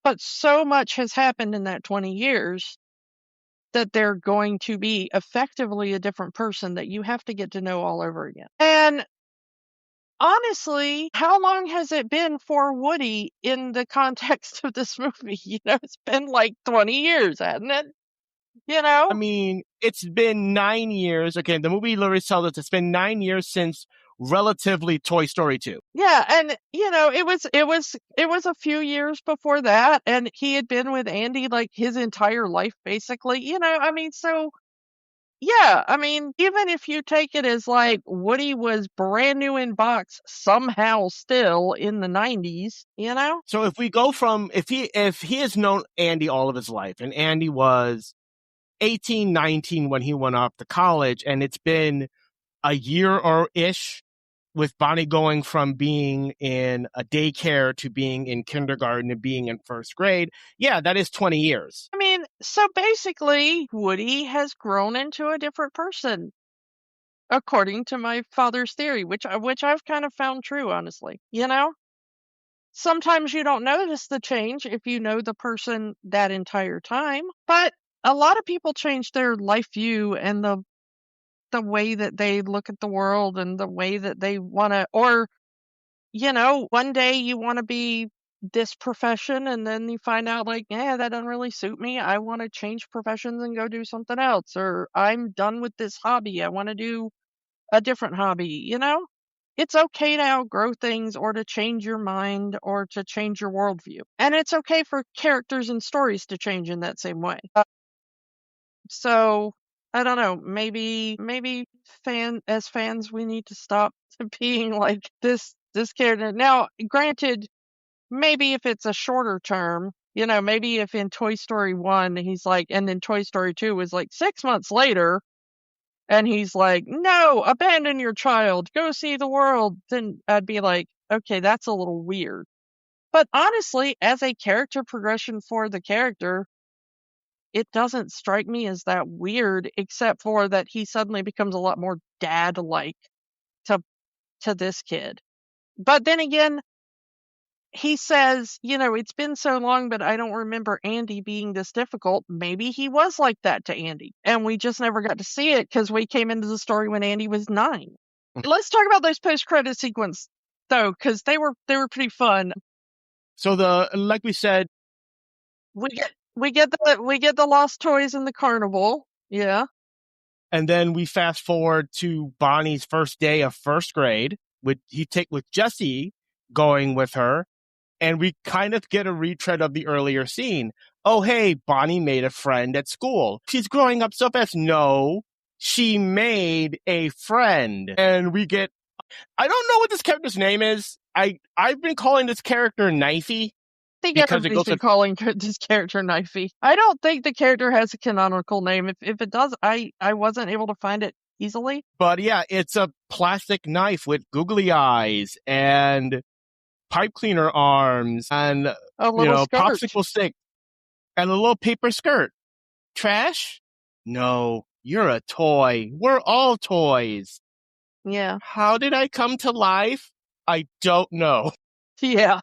But so much has happened in that 20 years that they're going to be effectively a different person that you have to get to know all over again. And honestly, how long has it been for Woody in the context of this movie? It's been like 20 years, hasn't it? I mean, it's been 9 years. Okay, the movie literally tells us it's been 9 years since relatively Toy Story 2. Yeah, and it was a few years before that, and he had been with Andy like his entire life, basically. So yeah, even if you take it as like Woody was brand new in box somehow still in the 90s, So if we go from if he has known Andy all of his life, and Andy was 18, 19 when he went off to college, and it's been a year or ish with Bonnie going from being in a daycare to being in kindergarten and being in first grade. Yeah, that is 20 years. So basically, Woody has grown into a different person, according to my father's theory, which I've kind of found true, honestly. Sometimes you don't notice the change if you know the person that entire time, but a lot of people change their life view and the way that they look at the world and the way that they want to, or one day you want to be this profession and then you find out like, yeah, that doesn't really suit me. I want to change professions and go do something else, or I'm done with this hobby. I want to do a different hobby. It's okay to outgrow things or to change your mind or to change your worldview. And it's okay for characters and stories to change in that same way. So I don't know, maybe as fans we need to stop being like this character. Now, granted, maybe if it's a shorter term, maybe if in Toy Story 1 he's like, and then Toy Story 2 was like 6 months later and he's like, no, abandon your child, go see the world, then I'd be like, okay, that's a little weird. But honestly, as a character progression for the character, it doesn't strike me as that weird, except for that he suddenly becomes a lot more dad-like to this kid. But then again, he says, it's been so long, but I don't remember Andy being this difficult. Maybe he was like that to Andy, and we just never got to see it because we came into the story when Andy was 9. Let's talk about those post-credit sequence, though, because they were pretty fun. So like we said, we get the lost toys in the carnival, yeah. And then we fast forward to Bonnie's first day of first grade with Jessie going with her. And we kind of get a retread of the earlier scene. Oh, hey, Bonnie made a friend at school. She's growing up so fast. No, she made a friend. And we get, I don't know what this character's name is. I've been calling this character Knifey. I think everybody's been calling this character Knifey. I don't think the character has a canonical name. If it does, I wasn't able to find it easily. But yeah, it's a plastic knife with googly eyes and pipe cleaner arms and a little skirt. Popsicle stick and a little paper skirt. Trash? No, you're a toy. We're all toys. Yeah. How did I come to life? I don't know. Yeah.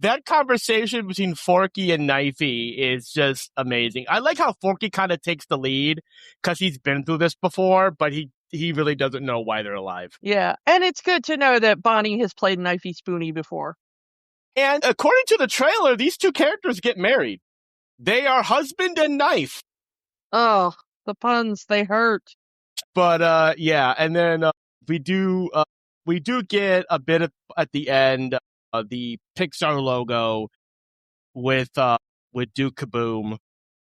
That conversation between Forky and Knifey is just amazing. I like how Forky kind of takes the lead because he's been through this before, but he really doesn't know why they're alive. Yeah, and it's good to know that Bonnie has played Knifey Spoony before. And according to the trailer, these two characters get married. They are husband and knife. Oh, the puns, they hurt. But yeah, and then we do get a bit at the end the Pixar logo with Duke Kaboom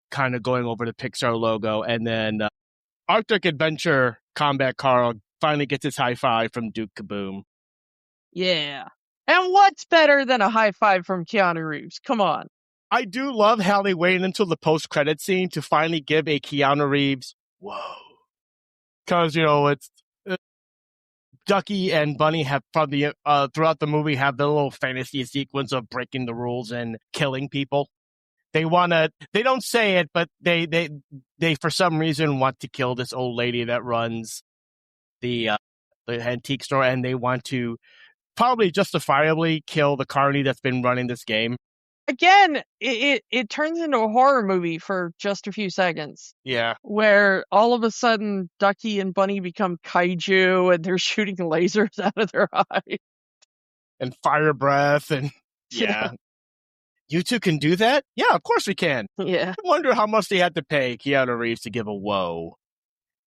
kind of going over the Pixar logo, and then Arctic Adventure Combat Carl finally gets his high five from Duke Kaboom. Yeah. And what's better than a high five from Keanu Reeves? Come on. I do love how they waited until the post-credit scene to finally give a Keanu Reeves, whoa. Because, it's Ducky and Bunny have from the throughout the movie have the little fantasy sequence of breaking the rules and killing people. They don't say it, but they for some reason want to kill this old lady that runs the antique store, and they want to probably justifiably kill the carny that's been running this game. Again, it turns into a horror movie for just a few seconds. Yeah. Where all of a sudden Ducky and Bunny become kaiju and they're shooting lasers out of their eyes. And fire breath and yeah. You two can do that? Yeah, of course we can. Yeah. I wonder how much they had to pay Keanu Reeves to give a whoa.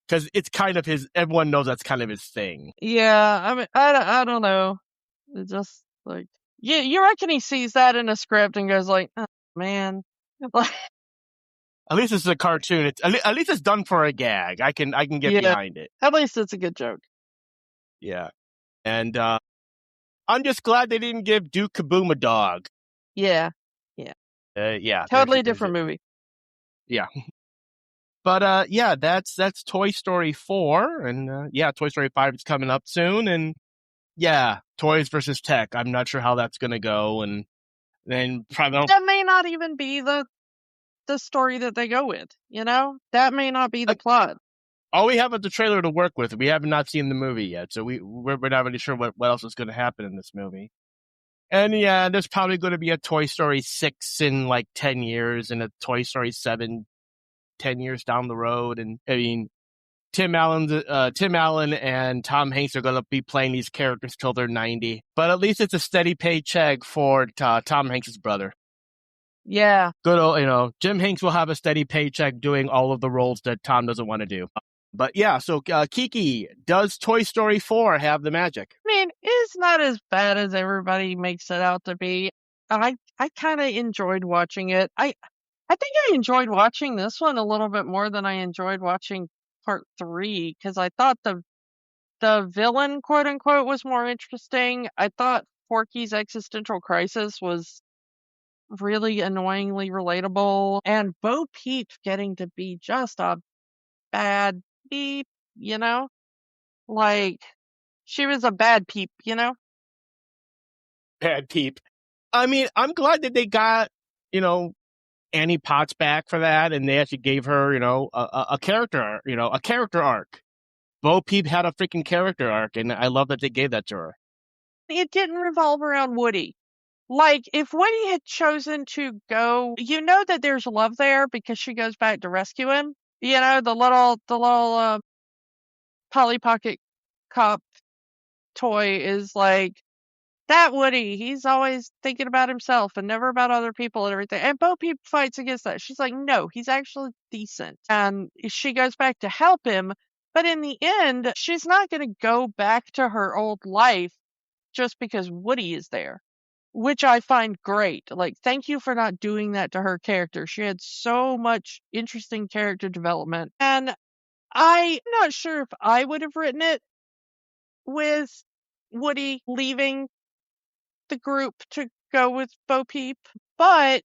Because it's kind of everyone knows that's kind of his thing. Yeah, I mean, I don't know. It's just like, you reckon he sees that in a script and goes like, oh, man. At least it's a cartoon. At least it's done for a gag. I can get behind it. At least it's a good joke. Yeah. And I'm just glad they didn't give Duke Kaboom a dog. Yeah. Yeah. Yeah. Totally different movie. Yeah. But yeah, that's Toy Story 4, and yeah, Toy Story 5 is coming up soon, and yeah, toys versus tech. I'm not sure how that's gonna go, and then probably that may not even be the story that they go with. That may not be the plot. All we have is the trailer to work with. We have not seen the movie yet, so we're not really sure what else is going to happen in this movie. And yeah, there's probably going to be a Toy Story 6 in like 10 years, and a Toy Story 7 10 years down the road. And I mean, Tim Allen and Tom Hanks are going to be playing these characters till they're 90. But at least it's a steady paycheck for Tom Hanks' brother. Yeah. Good old, Jim Hanks will have a steady paycheck doing all of the roles that Tom doesn't want to do. But yeah, so Kiki, does Toy Story 4 have the magic? I mean, it's not as bad as everybody makes it out to be. I kind of enjoyed watching it. I think I enjoyed watching this one a little bit more than I enjoyed watching part 3, because I thought the villain, quote unquote, was more interesting. I thought Forky's existential crisis was really annoyingly relatable, and Bo Peep getting to be just a bad peep, like she was a bad peep, Bad peep. I mean, I'm glad that they got, you know, Annie Potts back for that, and they actually gave her, a character, a character arc. Bo Peep had a freaking character arc, and I love that they gave that to her. It didn't revolve around Woody. Like, if Woody had chosen to go, that there's love there because she goes back to rescue him. The little Polly Pocket cop toy is like, that Woody, he's always thinking about himself and never about other people and everything. And Bo Peep fights against that. She's like, no, he's actually decent. And she goes back to help him. But in the end, she's not going to go back to her old life just because Woody is there, which I find great. Like, thank you for not doing that to her character. She had so much interesting character development. And I'm not sure if I would have written it with Woody leaving the group to go with Bo Peep, but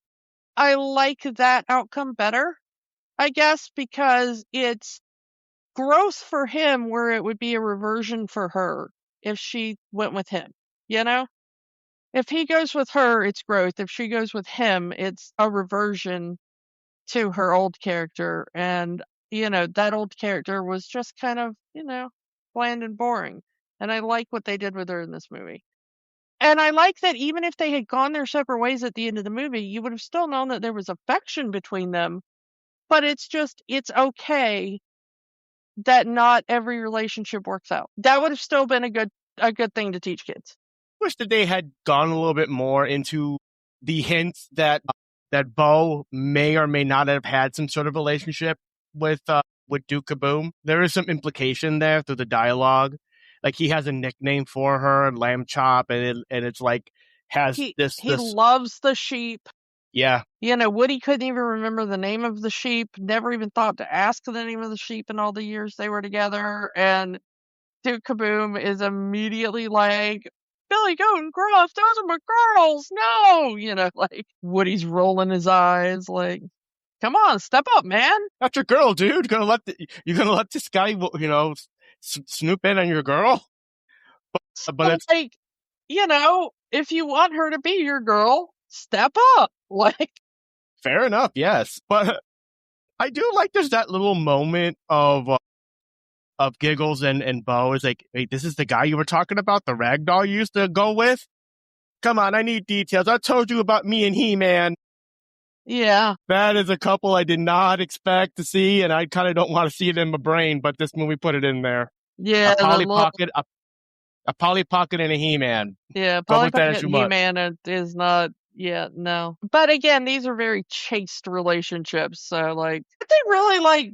I like that outcome better, I guess, because it's growth for him where it would be a reversion for her if she went with him, If he goes with her, it's growth. If she goes with him, it's a reversion to her old character. And, that old character was just kind of, bland and boring. And I like what they did with her in this movie. And I like that even if they had gone their separate ways at the end of the movie, you would have still known that there was affection between them. But it's okay that not every relationship works out. That would have still been a good thing to teach kids. Wish that they had gone a little bit more into the hints that Bo may or may not have had some sort of relationship with Duke Kaboom. There is some implication there through the dialogue. Like, he has a nickname for her, Lamb Chop, and it's like he loves the sheep. Yeah. Woody couldn't even remember the name of the sheep, never even thought to ask the name of the sheep in all the years they were together. And Duke Kaboom is immediately like, Billy Goat and Gruff, those are my girls. No, like Woody's rolling his eyes like, come on, step up, man. That's your girl, dude. You're gonna let this guy, snoop in on your girl? But it's like, if you want her to be your girl, step up. Like, fair enough, yes. But I do like there's that little moment of Giggles and Bo is like, hey, this is the guy you were talking about, the ragdoll you used to go with? Come on, I need details. I told you about me and He-Man. Yeah. That is a couple I did not expect to see, and I kind of don't want to see it in my brain, but this movie put it in there. Yeah. A Polly Pocket and a He-Man. Yeah, Polly Pocket and He-Man is not, no. But again, these are very chaste relationships, so, like, I think really, like,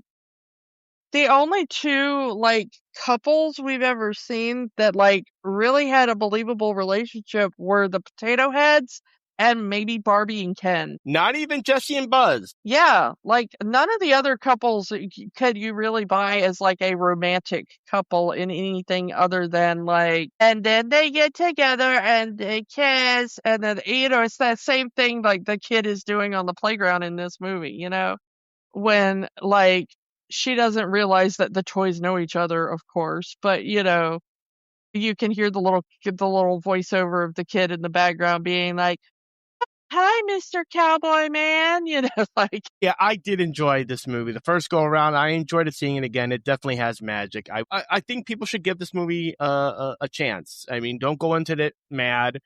the only two, like, couples we've ever seen that, like, really had a believable relationship were the Potato Heads and maybe Barbie and Ken. Not even Jesse and Buzz. Yeah, like, none of the other couples could you really buy as, like, a romantic couple in anything other than, like, and then they get together and they kiss, and then, it's that same thing, like, the kid is doing on the playground in this movie, when, like, she doesn't realize that the toys know each other, of course, but, you can hear the little voiceover of the kid in the background being like, hi, Mr. Cowboy Man, like. Yeah, I did enjoy this movie. The first go around, I enjoyed it seeing it again. It definitely has magic. I think people should give this movie a chance. I mean, don't go into it mad.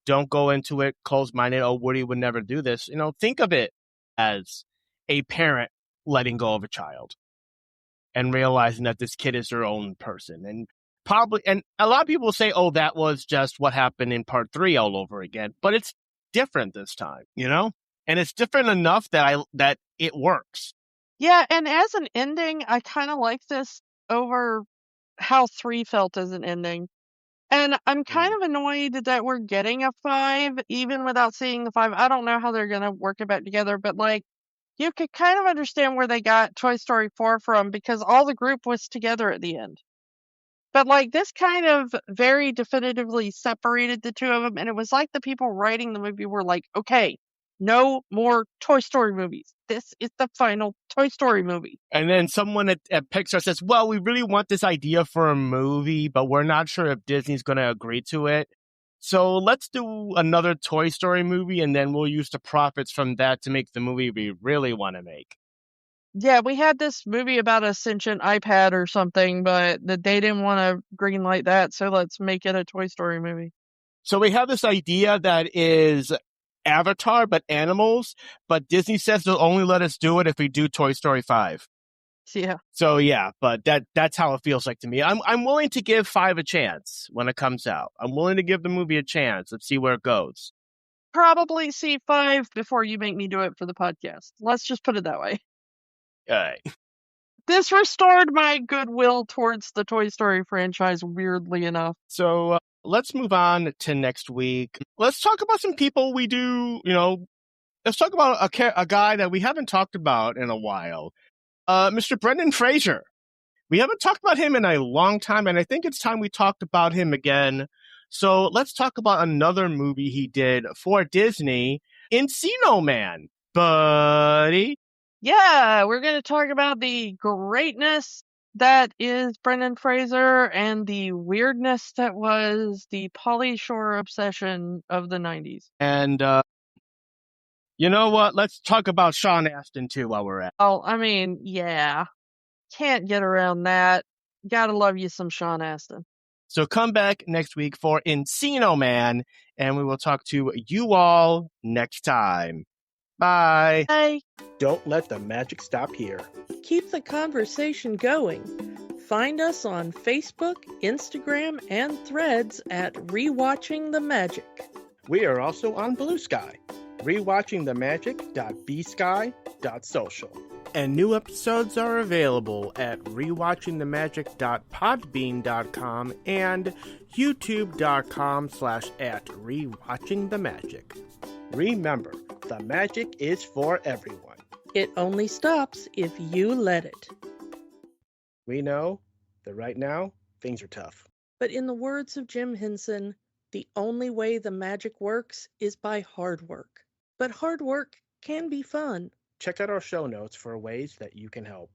Don't go into it closed-minded. Oh, Woody would never do this. Think of it as a parent letting go of a child and realizing that this kid is their own person. And a lot of people will say, oh, that was just what happened in part 3 all over again. But it's different this time, and it's different enough that it works. Yeah, and as an ending, I kind of like this over how 3 felt as an ending. And I'm kind of annoyed that we're getting a 5, even without seeing the 5. I don't know how they're going to work it back together, but, like, you could kind of understand where they got Toy Story 4 from because all the group was together at the end. But, like, this kind of very definitively separated the two of them, and it was like the people writing the movie were like, okay, no more Toy Story movies. This is the final Toy Story movie. And then someone at Pixar says, well, we really want this idea for a movie, but we're not sure if Disney's going to agree to it. So let's do another Toy Story movie, and then we'll use the profits from that to make the movie we really want to make. Yeah, we had this movie about a sentient iPad or something, but they didn't want to greenlight that, so let's make it a Toy Story movie. So we have this idea that is Avatar, but animals, but Disney says they'll only let us do it if we do Toy Story 5. Yeah. So yeah, but that's how it feels like to me. I'm willing to give 5 a chance when it comes out. I'm willing to give the movie a chance. Let's see where it goes. Probably see 5 before you make me do it for the podcast. Let's just put it that way. All right. This restored my goodwill towards the Toy Story franchise, weirdly enough. So let's move on to next week. Let's talk about some people we do, let's talk about a guy that we haven't talked about in a while. Mr. Brendan Fraser. We haven't talked about him in a long time, and I think it's time we talked about him again. So let's talk about another movie he did for Disney, Encino Man, buddy. Yeah, we're going to talk about the greatness that is Brendan Fraser and the weirdness that was the Pauly Shore obsession of the 90s. And you know what? Let's talk about Sean Astin, too, while we're at it. Oh, I mean, yeah. Can't get around that. Gotta love you some Sean Astin. So come back next week for Encino Man, and we will talk to you all next time. Bye. Bye. Don't let the magic stop here. Keep the conversation going. Find us on Facebook, Instagram, and Threads at Rewatching the Magic. We are also on Blue Sky, rewatchingthemagic.bsky.social. And new episodes are available at rewatchingthemagic.podbean.com and youtube.com/@rewatchingthemagic. Remember, the magic is for everyone. It only stops if you let it. We know that right now, things are tough. But in the words of Jim Henson, the only way the magic works is by hard work. But hard work can be fun. Check out our show notes for ways that you can help.